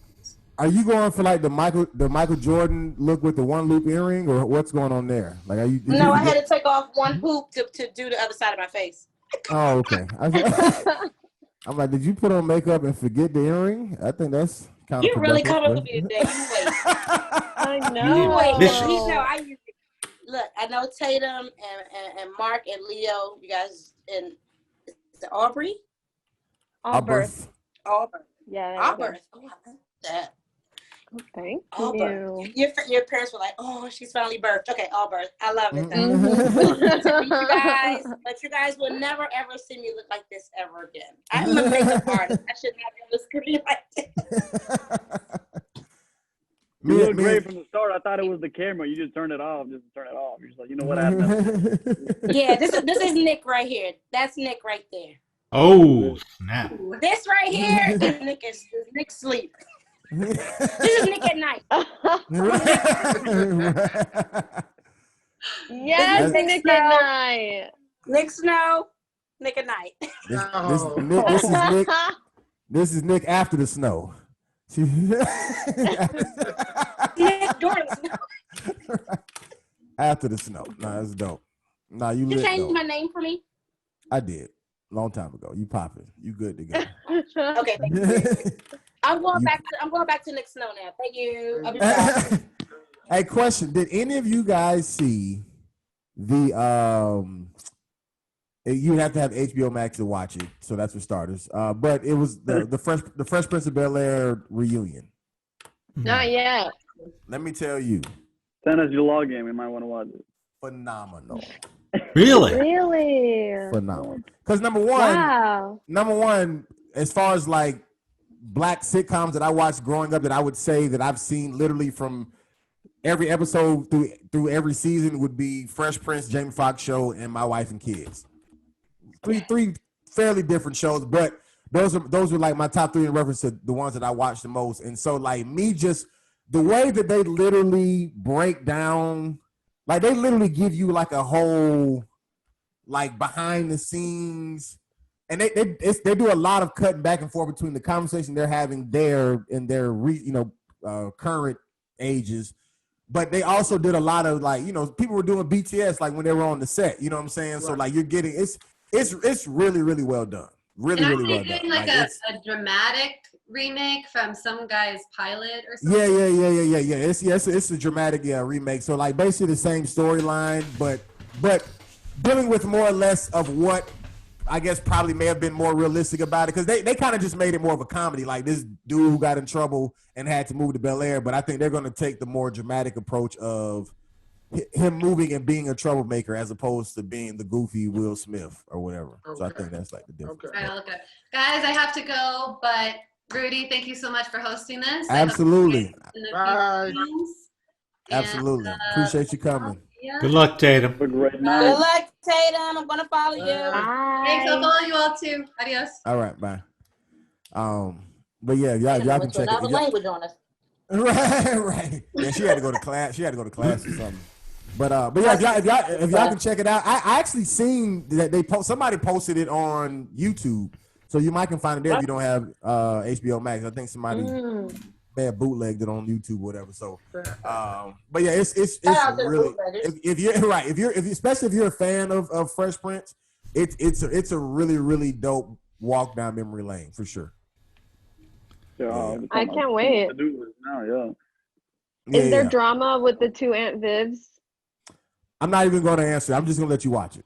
Are you going for like the Michael Jordan look with the one loop earring, or what's going on there? Like, are you? No, I had to take off one hoop to do the other side of my face. Oh, okay. I'm like, did you put on makeup and forget the earring? I think that's kind of. You really coming with me today? You wait. I know. Wait. Look, I know Tatum and Mark and Leo. You guys is it Aubrey? Auberth. Yeah. Auberth. Oh, I like that. Thank you. Your parents were like, "Oh, she's finally birthed." Okay, Auberth. I love it. You guys will never ever see me look like this ever again. I'm a makeup artist. I should not be on the screen like this. You look great from the start. I thought it was the camera. You just turned it off. You're just like, you know what happened? Yeah, this is Nick right here. That's Nick right there. Oh snap! This right here is Nick's sleep. This is Nick at night. Yes, Nick at night. Nick Snow, Nick at night. This is Nick after the snow. Nick during the snow. After the snow. Nah, that's dope. Nah, you changed my name for me? I did. Long time ago. You popping. You good to go. Okay, thank you. I'm going back to Nick Snow now. Thank you. I'll be back. Hey, question. Did any of you guys see the you have to have HBO Max to watch it, so that's for starters. But it was the Fresh Prince of Bel-Air reunion. Not yet. Let me tell you. Send us your login. We might want to watch it. Phenomenal. Really? Really? Phenomenal. Because number one, as far as like black sitcoms that I watched growing up, that I would say that I've seen literally from every episode through every season would be Fresh Prince, Jamie Foxx Show, and My Wife and Kids. Three fairly different shows, but those were like my top three in reference to the ones that I watched the most. And so like me, just the way that they literally break down, like they literally give you like a whole like behind the scenes, and they do a lot of cutting back and forth between the conversation they're having there in their current ages. But they also did a lot of like, people were doing BTS like when they were on the set, you know what I'm saying? Right. So like you're getting it's really, really well done. Really well done. Doing like a dramatic remake from some guy's pilot or something. Yeah. It's a dramatic remake. So like basically the same storyline, but dealing with more or less of what I guess probably may have been more realistic about it because they kind of just made it more of a comedy. Like this dude who got in trouble and had to move to Bel Air, but I think they're going to take the more dramatic approach of him moving and being a troublemaker as opposed to being the goofy Will Smith or whatever. Okay. So I think that's like the difference. Okay. All right, look good. Guys, I have to go, but Rudy, thank you so much for hosting this. Absolutely. Bye. Absolutely. Appreciate you coming. Yeah. Good luck, Tatum. Have a great Good night. luck, Tatum. I'm gonna follow you. Thanks, I'll follow you all too. Adios. All right, bye. But yeah, y'all can check another it. language on us. Right. Yeah, she had to go to class. She had to go to class or something. But yeah, if y'all can check it out, I actually seen that somebody posted it on YouTube, so you might can find it there if you don't have HBO Max. I think somebody may have bootlegged it on YouTube, or whatever. So, but yeah, it's really if you're right, especially if you're a fan of Fresh Prince, it's a really really dope walk down memory lane for sure. I can't wait. Now, Is there drama with the two Aunt Vivs? I'm not even going to answer. I'm just going to let you watch it.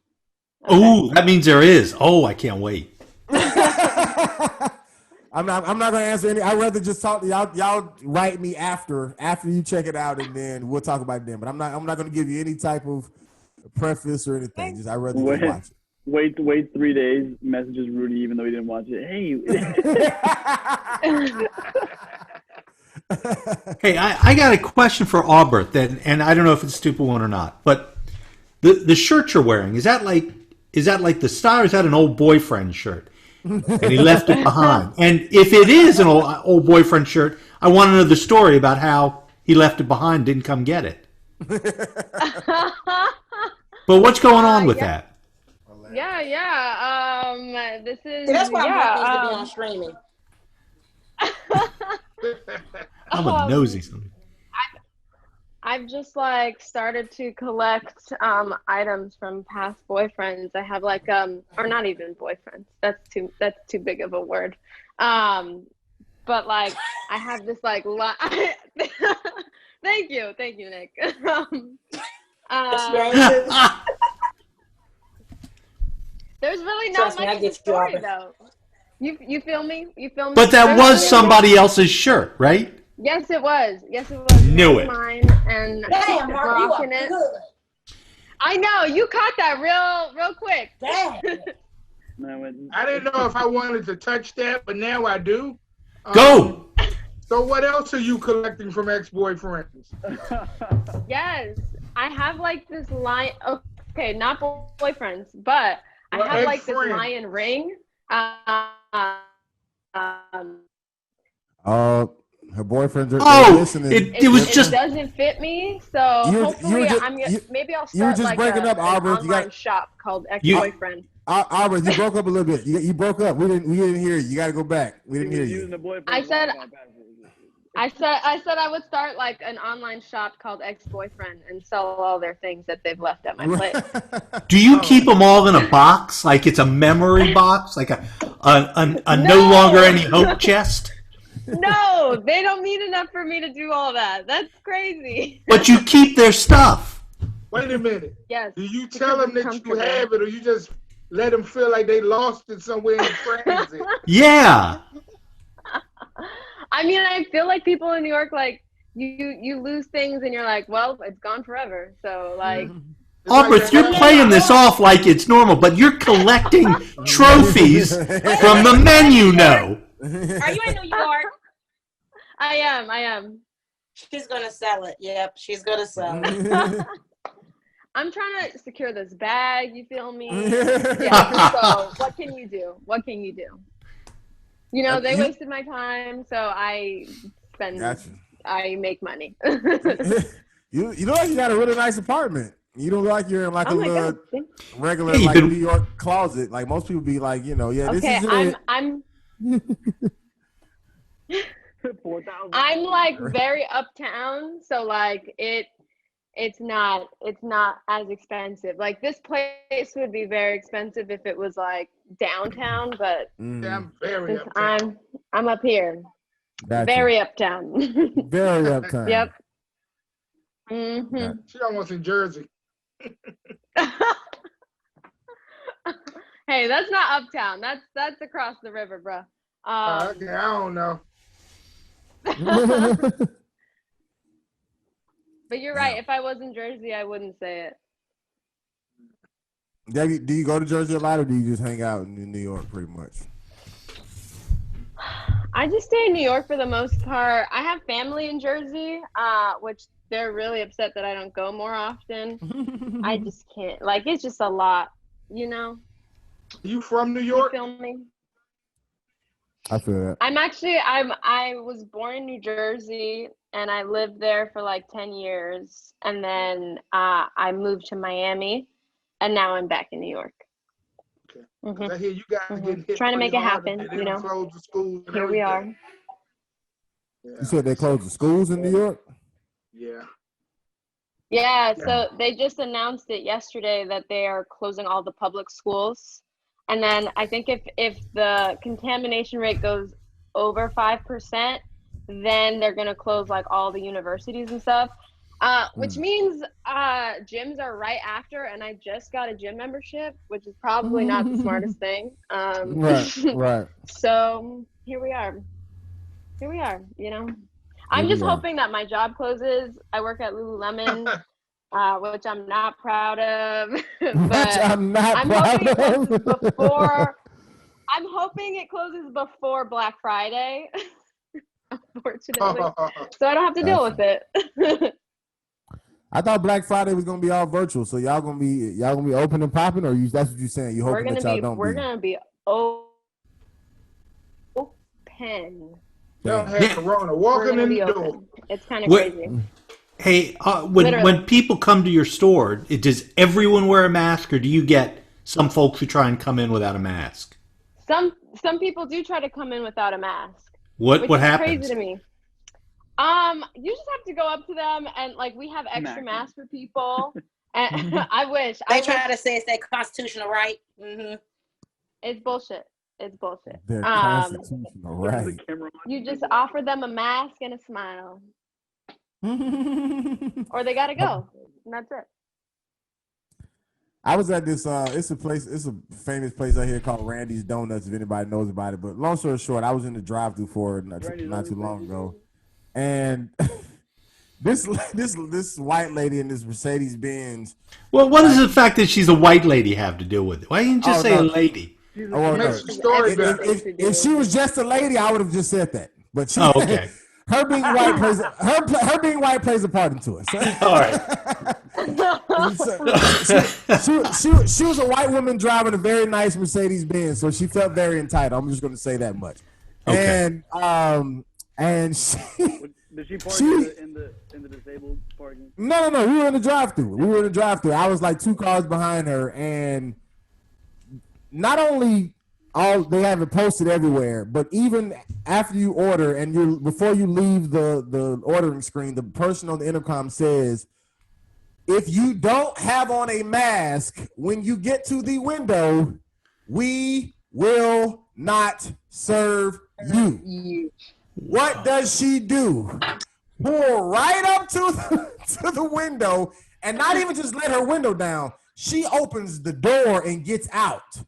Okay. Oh, that means there is. Oh, I can't wait. I'm not going to answer any. I'd rather just talk to y'all. Y'all write me after you check it out, and then we'll talk about it then. But I'm not going to give you any type of preface or anything. Just I'd rather just watch it. Wait 3 days. Messages Rudy, even though he didn't watch it. Hey. Hey, I got a question for Auberth, and I don't know if it's a stupid one or not, but the shirt you're wearing, is that like the style, or is that an old boyfriend shirt? And he left it behind. And if it is an old boyfriend shirt, I want to know the story about how he left it behind, didn't come get it. But what's going on with that? Yeah. This is. See, that's why I'm needs to be on streaming. I'm a nosy son. I've just started to collect items from past boyfriends. I have or not even boyfriends. That's too big of a word. But I have this Thank you, Nick. There's really not much to the story though. You feel me? But that was somebody else's shirt, right? Yes, it was. Knew it. Mine, and Damn, Mark, you are it. good. I know you caught that real quick. Damn. I didn't know if I wanted to touch that, but now I do. Go. So what else are you collecting from ex-boyfriends? Yes, I have this line. Okay, not boyfriends, but I have this lion ring. Her boyfriends are listening. It doesn't fit me, so hopefully maybe I'll start you were just breaking up, Auberth. An online shop called Ex-Boyfriend. Auberth, you broke up a little bit. You broke up. We didn't hear you. You got to go back. We didn't hear you. I said I would start an online shop called Ex-Boyfriend and sell all their things that they've left at my place. Do you keep them all in a box, like it's a memory box, like a no longer any hope chest? No, they don't mean enough for me to do all that. That's crazy. But you keep their stuff. Wait a minute. Yes. Do you tell them that you have it, or you just let them feel like they lost it somewhere in transit? Yeah. I mean, I feel like people in New York, you lose things and you're like, well, it's gone forever. So Auberth, you're playing this off like it's normal, but you're collecting trophies from the men you know. Are you in New York? I am. She's gonna sell it. Yep, she's gonna sell it. I'm trying to secure this bag. You feel me? Yeah. So what can you do? You know, they wasted my time, so I spend. Gotcha. I make money. You look like you got a really nice apartment. You don't look like you're in a little regular New York closet. Like most people be like, Okay, this is it. I'm 4,000. I'm very uptown, so it's not as expensive. This place would be very expensive if it was downtown, but I'm very uptown. I'm up here. Gotcha. Very uptown. Very uptown. Yep. Mm-hmm. She almost in Jersey. Hey, that's not uptown. That's across the river, bro. Okay, I don't know. But you're right. If I was in Jersey, I wouldn't say it. Debbie, do you go to Jersey a lot, or do you just hang out in New York pretty much? I just stay in New York for the most part. I have family in Jersey, which they're really upset that I don't go more often. I just can't. Like, it's just a lot, you know? You from New You York? feel me? I feel that. I was born in New Jersey and I lived there for like 10 years. And then I moved to Miami and now I'm back in New York. Okay. Mhm. I hear you guys getting hit Trying to make pretty it hard happen, today. They you done know? closed the schools and Here we are. everything. Yeah. You said they closed the schools in New York? Yeah. Yeah, so they just announced it yesterday that they are closing all the public schools. And then I think if the contamination rate goes over 5%, then they're gonna close like all the universities and stuff. Which means gyms are right after, and I just got a gym membership, which is probably not the smartest thing. Right. So here we are. Here we are, you know. I'm just hoping that my job closes. I work at Lululemon, which I'm not proud of. But I'm not I'm proud hoping it closes of. before. I'm hoping it closes before Black Friday. Unfortunately, so I don't have to deal with it. I thought Black Friday was gonna be all virtual, so y'all gonna be open and popping, or that's what you saying? You hoping that y'all don't be? We're gonna be open. Don't have Corona walking in the door. It's kind of crazy. Hey, when people come to your store, does everyone wear a mask, or do you get some folks who try and come in without a mask? Some people do try to come in without a mask. What happens? Crazy to me. You just have to go up to them and like we have extra masks for people. And I wish they try to say it's their constitutional right. Mm-hmm. It's bullshit. It's bullshit. Their constitutional right. You just offer them a mask and a smile, or they gotta go. And that's it. I was at this. It's a famous place out here called Randy's Donuts. If anybody knows about it, but long story short, I was in the drive-thru for it not too long ago, and this white lady in this Mercedes Benz. Well, what does the fact that she's a white lady have to do with it? Why didn't you just say a lady? If she was just a lady, I would have just said that. But she, okay. Her being white plays her being white plays a part into it. So. All right. She was a white woman driving a very nice Mercedes Benz, so she felt very entitled. I'm just going to say that much. Okay. And she, did she park in the disabled parking? No. We were in the drive-thru. I was like 2 cars behind her, and not only they have it posted everywhere, but even after you order and before you leave the ordering screen, the person on the intercom says, if you don't have on a mask when you get to the window, we will not serve you. What does she do? Pull right up to the window and not even just let her window down. She opens the door and gets out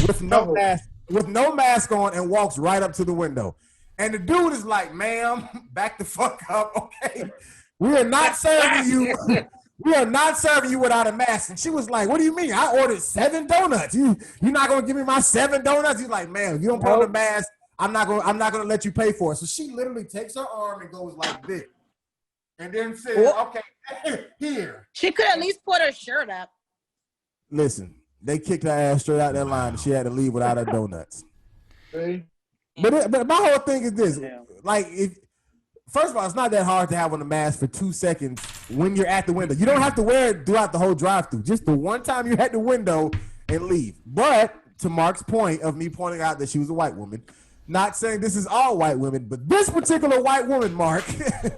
with no mask on and walks right up to the window. And the dude is like, ma'am, back the fuck up, okay? We are not serving you. We are not serving you without a mask. And she was like, what do you mean? I ordered 7 donuts. You're not gonna give me my 7 donuts? He's like, ma'am, if you don't put on the mask, I'm not gonna let you pay for it. So she literally takes her arm and goes like this. And then says, okay, here. She could at least put her shirt up. Listen, they kicked her ass straight out that line and she had to leave without her donuts. See? But my whole thing is this. Like, first of all, it's not that hard to have on a mask for 2 seconds when you're at the window. You don't have to wear it throughout the whole drive-thru. Just the one time you're at the window and leave. But to Mark's point of me pointing out that she was a white woman, not saying this is all white women, but this particular white woman, Mark,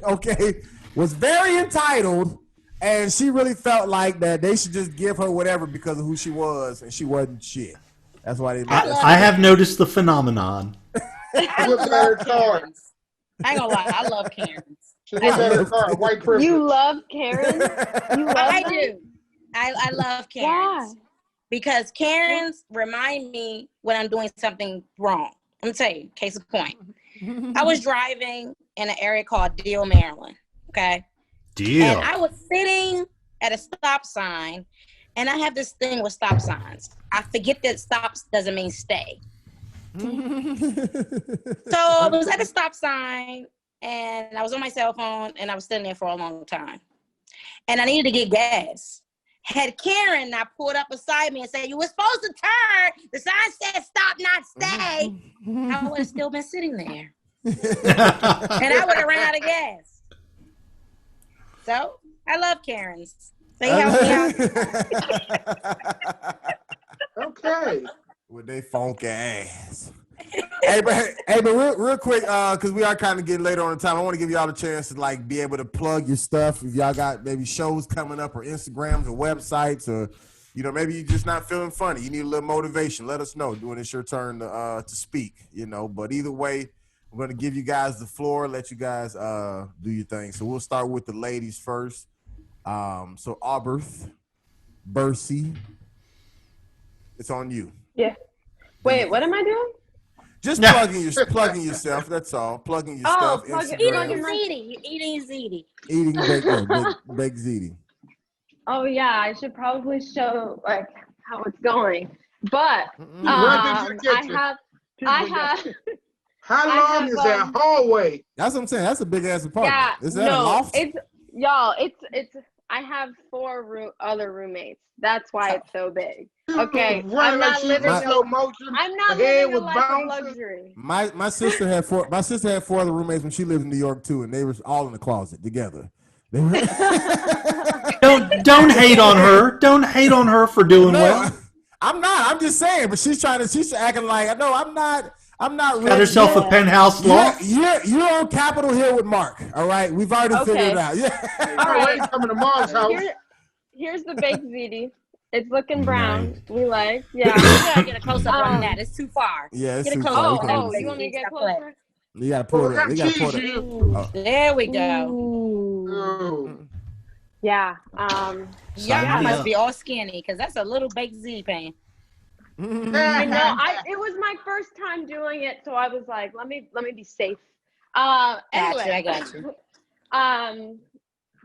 okay, was very entitled, and she really felt like that they should just give her whatever because of who she was, and she wasn't shit. That's why they. I have noticed the phenomenon. I love Karens. I ain't gonna lie, I love Karens. White privilege. You love Karen? I do. I love Karens. because Karens remind me when I'm doing something wrong. I'm gonna tell you, case in point. I was driving in an area called Deal, Maryland. Okay. Deal. And I was sitting at a stop sign, and I have this thing with stop signs. I forget that stops doesn't mean stay. So I was at a stop sign, and I was on my cell phone, and I was sitting there for a long time. And I needed to get gas. Had Karen not pulled up beside me and said, "You were supposed to turn. The sign said stop, not stay," I would have still been sitting there. And I would have ran out of gas. So I love Karens. They help me out. Okay. With they funky ass. hey, but real quick, because we are kind of getting later on the time, I want to give y'all a chance to like be able to plug your stuff. If y'all got maybe shows coming up or Instagrams or websites, or maybe you're just not feeling funny. You need a little motivation. Let us know when it's your turn to speak. But either way, we're gonna give you guys the floor. Let you guys do your thing. So we'll start with the ladies first. So Auberth, Bercy, it's on you. Yeah. Wait, what am I doing? Just plugging yourself. That's all. Plugging your stuff. Eating ziti. Eating baked ziti. Oh yeah, I should probably show like how it's going. But Run to your kitchen. I have. How long is that hallway? That's what I'm saying. That's a big ass apartment. Yeah, Is that a loft? It's I have 4 other roommates. That's why it's so big. Okay, I'm not living a life of luxury. My sister had 4. My sister had 4 other roommates when she lived in New York too, and they were all in the closet together. Don't hate on her. Don't hate on her for doing well. I'm not. I'm just saying. But she's acting like no. I'm not. Got herself a penthouse loft. You're on Capitol Hill with Mark. All right, we've already figured it out. Yeah. All right, coming to Mark's house. Here's the baked ziti. It's looking brown. Nice. We like, yeah. You gotta get a close up on that. It's too far. Yeah, it's get too far. Oh, you want me to get closer? You gotta pull it. You gotta pull it. There we go. Ooh. Yeah. Y'all must be all skinny because that's a little baked ziti pan. It was my first time doing it, so I was like, let me be safe. Anyway, I got you.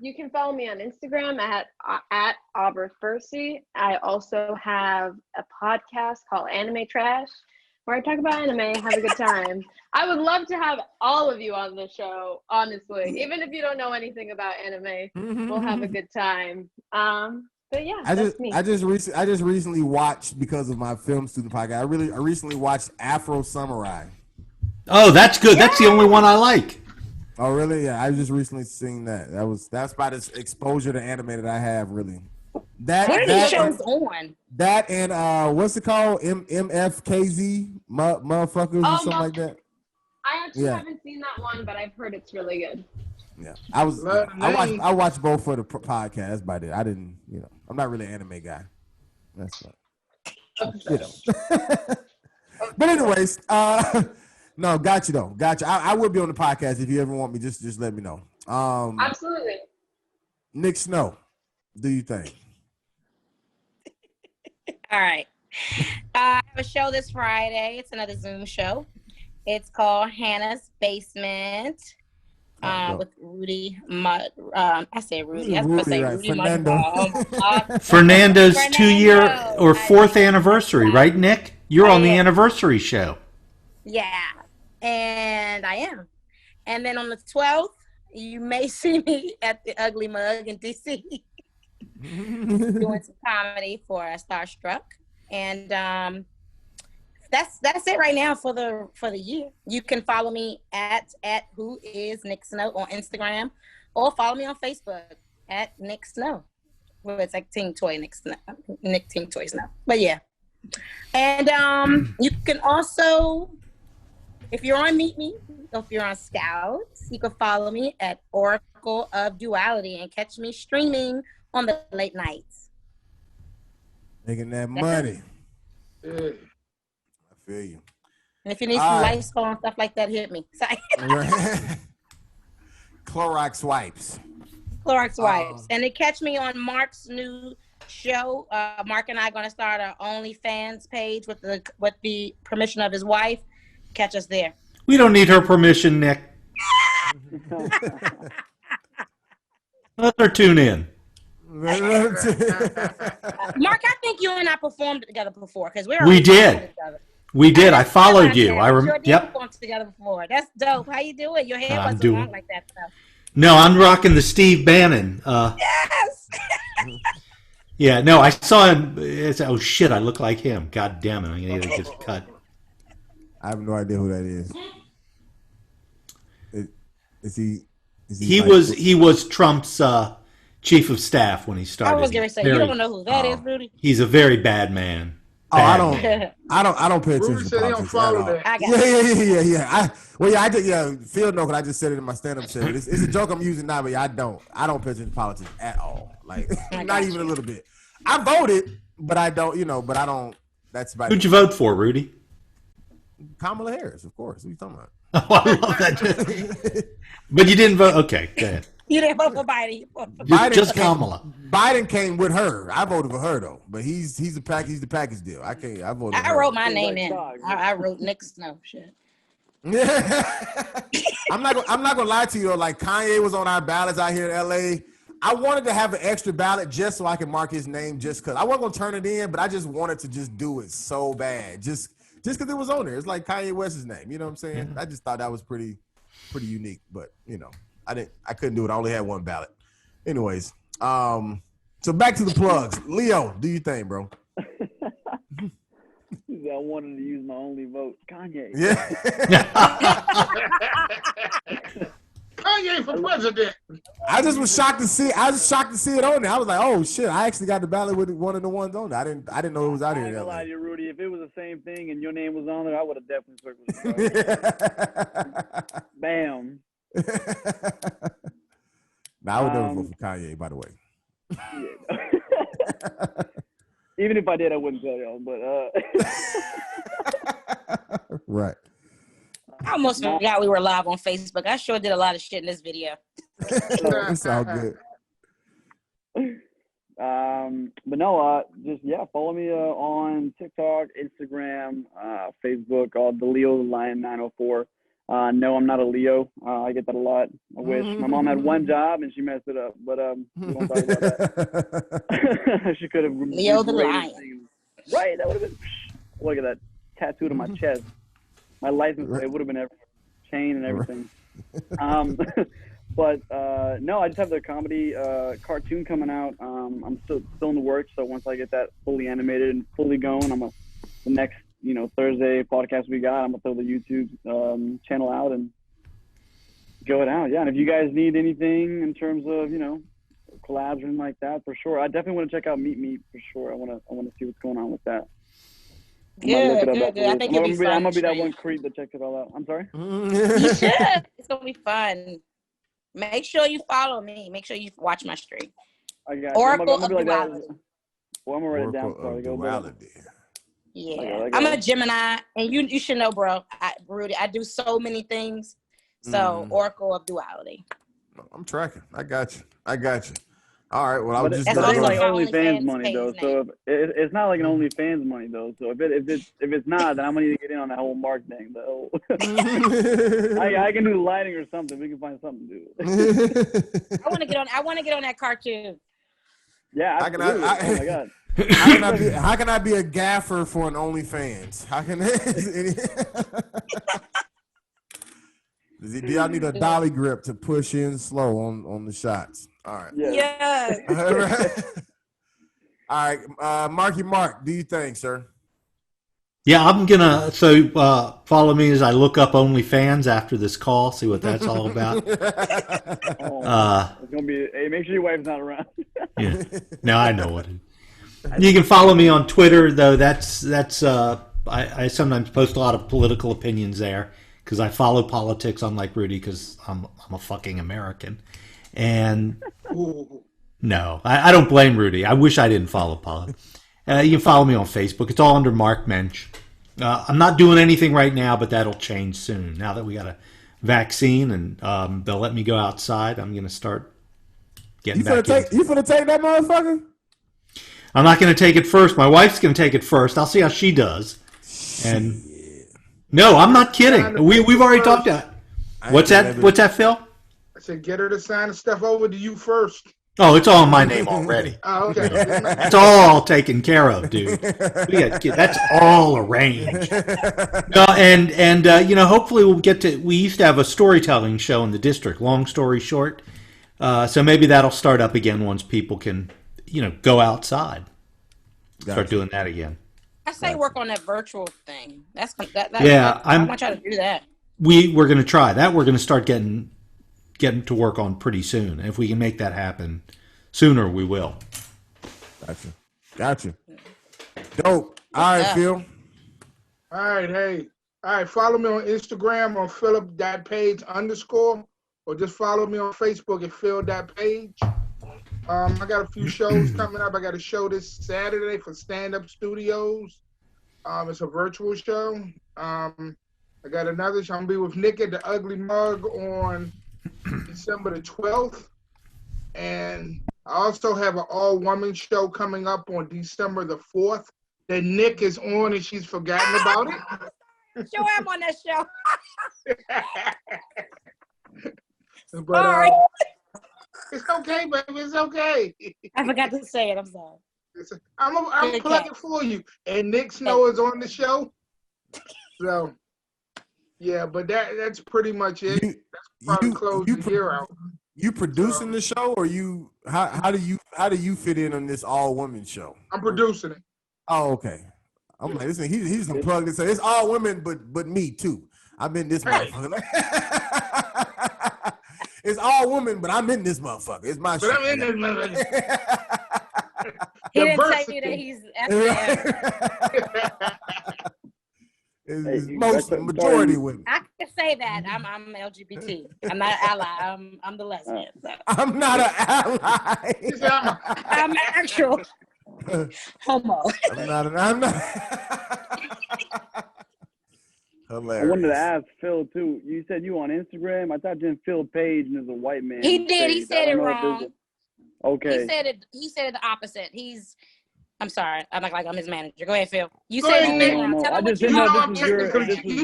You can follow me on Instagram at Auberth Bercy. I also have a podcast called Anime Trash, where I talk about anime, have a good time. I would love to have all of you on the show, honestly. Even if you don't know anything about anime, we'll have a good time. But yeah, I just recently watched, because of my film student podcast, I recently watched Afro Samurai. Oh, that's good. Yeah. That's the only one I like. Oh, really? Yeah, I just recently seen that. That's about as exposure to anime that I have, really. What are these shows on? That and what's it called? MFKZ motherfuckers or something like that. I actually haven't seen that one, but I've heard it's really good. Yeah, I watched both for the podcast, but I didn't. I'm not really an anime guy. That's not. But anyways, no, got you though. Got you. I will be on the podcast if you ever want me. Just let me know. Absolutely. Nick Snow, do you think? All right. I have a show this Friday. It's another Zoom show. It's called Hannah's Basement. With Rudy, I said Rudy. I was going to say Rudy Fernando. Fernando's 2-year or 4th anniversary, right, Nick? You're on the anniversary show. Yeah, and I am. And then on the 12th, you may see me at the Ugly Mug in DC doing some comedy for Starstruck. And that's it right now for the year. You can follow me at Who Is Nick Snow on Instagram, or follow me on Facebook at Nick Snow. Well, it's like Teen Toy Nick Snow, Nick Teen Toy Snow. But yeah, and you can also, if you're on Meet Me, or if you're on Scouts, you can follow me at Oracle of Duality and catch me streaming on the late nights. Making that money. I feel you. And if you need some light skull and stuff like that, hit me. Sorry. Clorox wipes. Clorox wipes. And they catch me on Mark's new show. Mark and I are going to start our OnlyFans page with the permission of his wife. Catch us there. We don't need her permission, Nick. Let her tune in. Mark, I think you and I performed together before because we did. We did. I followed you. Yep. Performed together before. That's dope. How you doing? Your hair wasn't long like that though. No, I'm rocking the Steve Bannon. Yes. Yeah. No, I saw him. Oh shit! I look like him. God damn it! I'm gonna get this cut. I have no idea who that is. Is he? He was Trump's chief of staff when he started. I was going to say, you don't know who that is, Rudy? He's a very bad man. Oh, I don't pay attention Rudy to said he politics don't follow at all. that. Yeah. I did. Phil know because I just said it in my stand-up show. It's a joke I'm using now, but yeah, I don't pay attention to politics at all. Like, not even a little bit. I voted, but I don't. But I don't. That's about. Who'd you vote for, Rudy? Kamala Harris, of course. What are you talking about? Oh, I love that. But you didn't vote. Okay, go ahead. You didn't vote for Biden. Just Kamala. Biden came with her. I voted for her though, but he's the package deal. I voted. I wrote my name in. I wrote Nick Snow. Shit. I'm not gonna lie to you though. Like Kanye was on our ballots out here in LA. I wanted to have an extra ballot just so I could mark his name, just because I wasn't gonna turn it in, but I just wanted to just do it so bad, just because it was on there. It's like Kanye West's name. You know what I'm saying? Mm-hmm. I just thought that was pretty unique, but I couldn't do it. I only had one ballot. Anyways, so back to the plugs. Leo, do you think, bro? I wanted to use my only vote. Kanye. Yeah. Kanye for president. I was shocked to see it on there. I was like, oh shit! I actually got the ballot with one of the ones on there. I didn't know it was out here. I ain't gonna lie to you, Rudy. If it was the same thing and your name was on there, I would have definitely circled it. Bam. Now, I would never vote for Kanye, by the way. Yeah. Even if I did, I wouldn't tell y'all. But right. I almost forgot we were live on Facebook. I sure did a lot of shit in this video. It's all good. But no, follow me on TikTok, Instagram, Facebook, the Leo the Lion 904. No, I'm not a Leo. I get that a lot. I wish. My mom had one job and she messed it up, but we won't talk about that. She could have Leo the Lion. Right, that would have been. Look at that tattooed on my chest. My license plate would have been everywhere, chain and everything. But no, I just have the comedy cartoon coming out. I'm still in the works, so once I get that fully animated and fully going, the next Thursday podcast we got, I'm gonna throw the YouTube channel out and go it out. Yeah, and if you guys need anything in terms of collabs or anything like that, for sure, I definitely want to check out Meet Me for sure. I want to see what's going on with that. Good. I think it'll be fun. I'm gonna be that one creep that checks it all out. I'm sorry. You should. It's gonna be fun. Make sure you follow me. Make sure you watch my stream. I got Oracle of Duality. Well, I'm gonna write it down. Duality. Yeah, I'm a Gemini, and you should know, bro. Rudy, I do so many things. So Oracle of Duality. I'm tracking. I got you. All right. Well, I was just. It's not like OnlyFans money though. So it's not like an OnlyFans money though. So if it's not, then I'm gonna need to get in on that whole Mark thing though. I can do lighting or something. We can find something to do. I want to get on that cartoon. Yeah, absolutely. Oh my god. How can I be a gaffer for an OnlyFans? How can do y'all need a dolly grip to push in slow on the shots? All right. Yeah. All right. Marky Mark, do you think, sir? Yeah, I'm gonna follow me as I look up OnlyFans after this call, see what that's all about. It's gonna be. Hey, make sure your wife's not around. Yeah. No, I know what. You can follow me on Twitter, though. That's I sometimes post a lot of political opinions there because I follow politics, unlike Rudy, because I'm a fucking American. And no, I don't blame Rudy. I wish I didn't follow politics. You can follow me on Facebook. It's all under Mark Mensch. I'm not doing anything right now, but that'll change soon. Now that we got a vaccine and they'll let me go outside, I'm going to start getting back in. You finna take that motherfucker? I'm not going to take it first. My wife's going to take it first. I'll see how she does. And no, I'm not kidding. We've already talked about it. What's that, Phil? I said, get her to sign the stuff over to you first. Oh, it's all in my name already. Oh, okay. It's all taken care of, dude. That's all arranged. No, and hopefully we'll get to. We used to have a storytelling show in the district. Long story short, so maybe that'll start up again once people can, go outside. Start doing that again. I say work on that virtual thing. I want y'all to do that. We're going to try that. We're going to start getting to work on pretty soon. And if we can make that happen sooner, we will. Gotcha. Dope. All right, Phil. All right, hey. All right, follow me on Instagram on Philip.page_, or just follow me on Facebook at Phil.page. I got a few shows coming up. I got a show this Saturday for Stand Up Studios. It's a virtual show. I got another show. I'm going to be with Nick at the Ugly Mug on December the 12th. And I also have an all-woman show coming up on December the 4th that Nick is on and she's forgotten about it. Sure, I'm on that show. But it's okay, baby. It's okay. I forgot to say it. I'm sorry. I'm plugging for you. And Nick Snow is on the show. So, yeah, but that's pretty much it. That's probably close the year out. You producing the show, or you? How do you fit in on this all women show? I'm producing it. Oh, okay. I'm like, listen, he's unplugged and say it's all women, but me too. I'm in this motherfucker. It's all women, but I'm in this motherfucker. It's my show. But I'm in this motherfucker. He didn't tell you that he's It's majority women. I can say that. I'm LGBT. I'm not an ally. I'm the lesbian. So. I'm not an ally. I'm actual homo. I'm not. Hilarious. I wanted to ask Phil too. You said you on Instagram. I typed in Phil Page and there's a white man. He did. He said it wrong. Okay. He said it the opposite. I'm sorry. I'm like I'm his manager. Go ahead, Phil. You said it wrong. Tell him what you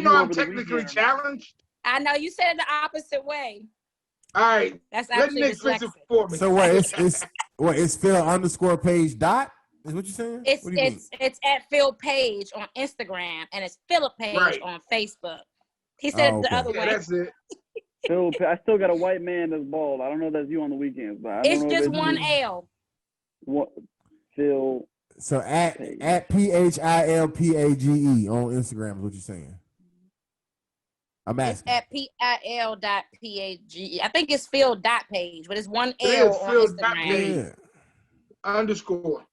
know I'm technically challenged. I know you said it the opposite way. All right. That's actually Let Nick fix it for me. So what? It's Phil_page dot. Is what you saying? It's at Phil Page on Instagram and it's Philip Page on Facebook. He said it the other way. That's it. Phil, I still got a white man that's bald. I don't know if that's you on the weekends, but it's just one L. What? Phil. So at PHILPAGE on Instagram is what you're saying. I'm asking. It's at PIL.PAGE. I think it's Phil.page, but it's one L on Instagram. Underscore.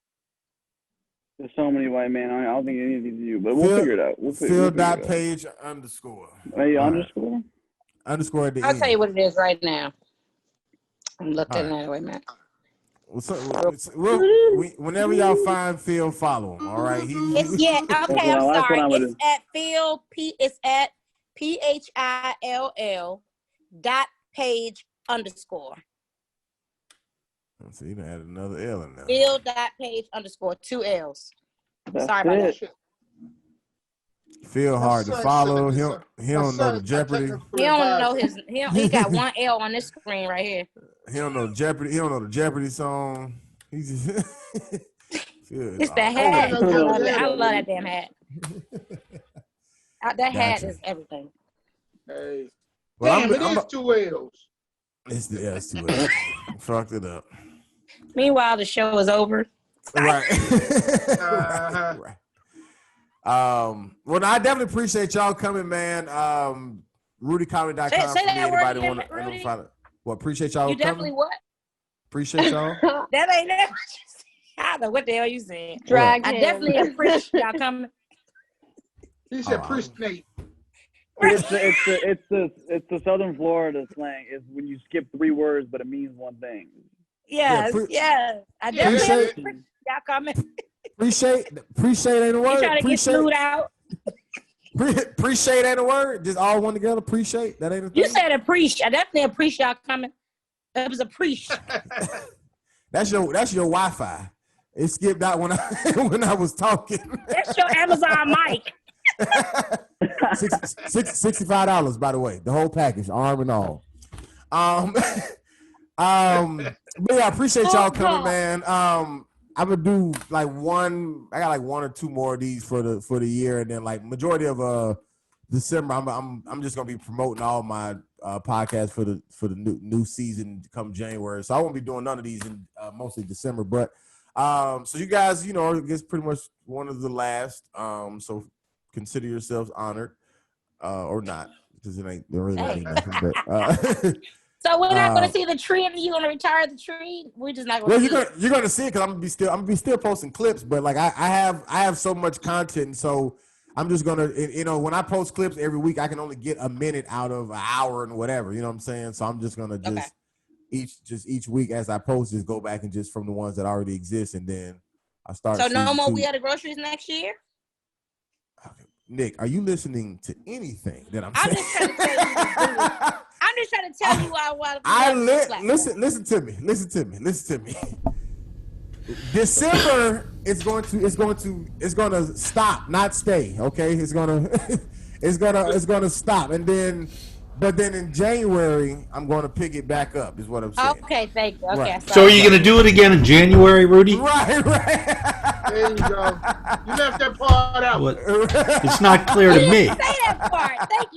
There's so many white men. I don't think any of these are you, but we'll figure it out. Phil.page underscore. Hey, underscore? Underscore at the I'll end. tell you what it is right now. I'm looking at it. Wait a minute. Whenever y'all find Phil, follow him. All right. Okay. I'm sorry. It's at Phil. It's at PHILL.page_. So you done add another L in there. Phil.page_, 2 L's. Sorry about that. Phil hard to follow. He don't know the Jeopardy. He don't know he got one L on this screen right here. He don't know Jeopardy. He don't know the Jeopardy song. He's just it's the hat. I love that damn hat. That hat is everything. Hey. Well, damn, it is 2 L's. It's 2 L's. Fucked it up. Meanwhile, the show is over. Right. Right. Well, I definitely appreciate y'all coming, man. RudyComedy.com. Say that word anybody again, want Rudy. to well, appreciate y'all. You coming. definitely what? Appreciate y'all. That ain't that. I don't know what the hell you saying. Drag I him. definitely appreciate y'all coming. He said appreciate. It's the Southern Florida slang. It's when you skip 3 words, but it means one thing. Yes. I definitely appreciate y'all coming. Appreciate ain't a word. You trying to get flued out? Appreciate ain't a word. Just all one together. Appreciate that ain't a thing. You said appreciate. I definitely appreciate y'all coming. It was appreciate. That's your Wi-Fi. It skipped out when I when I was talking. That's your Amazon mic. $65, by the way, the whole package, arm and all. But yeah, I appreciate y'all coming, man. I'm gonna do like I got like one or two more of these for the year, and then like majority of December, I'm just gonna be promoting all my podcasts for the new season come January. So I won't be doing none of these in mostly December, but so you guys, I guess pretty much one of the last. So consider yourselves honored, or not, because it ain't really mean nothing. But so we're not going to see the tree, and you're going to retire the tree. We're just not going to. Well, you're going to see it because I'm gonna be still posting clips. But like I have so much content, so I'm just gonna when I post clips every week, I can only get a minute out of an hour and whatever. You know what I'm saying? So I'm just gonna each week as I post, just go back and just from the ones that already exist, and then I start. So no more We Are the Groceries next year. Nick, are you listening to anything that I'm saying? I'm just trying to tell you why. Listen to me. December it's going to stop, not stay. Okay, it's gonna stop, and then. But then in January, I'm going to pick it back up, is what I'm saying. Okay, thank you. Okay, right. So are you going to do it again in January, Rudy? Right. There you go. You left that part out. What? It's not clear to me. Say that part. Thank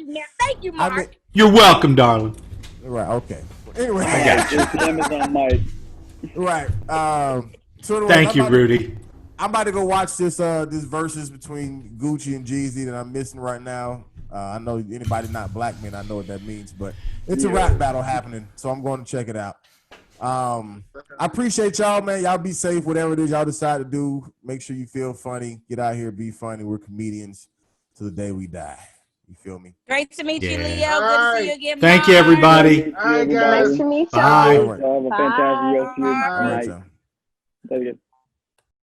you, Mark. You're welcome, darling. Right, okay. Anyway. I got you. Amazon mic. Right. So anyway, Thank you, Rudy. I'm about to go watch this versus between Gucci and Jeezy that I'm missing right now. I know anybody not black man, I know what that means, but it's a rap battle happening, so I'm going to check it out. I appreciate y'all, man. Y'all be safe, whatever it is y'all decide to do. Make sure you feel funny. Get out here, be funny. We're comedians till the day we die. You feel me? Great to meet you, Leo. All Good right. to see you again. Thank you, everybody. All right, guys. Nice to meet you. Bye. Have a fantastic rest of your All right, night. y'all. Take it.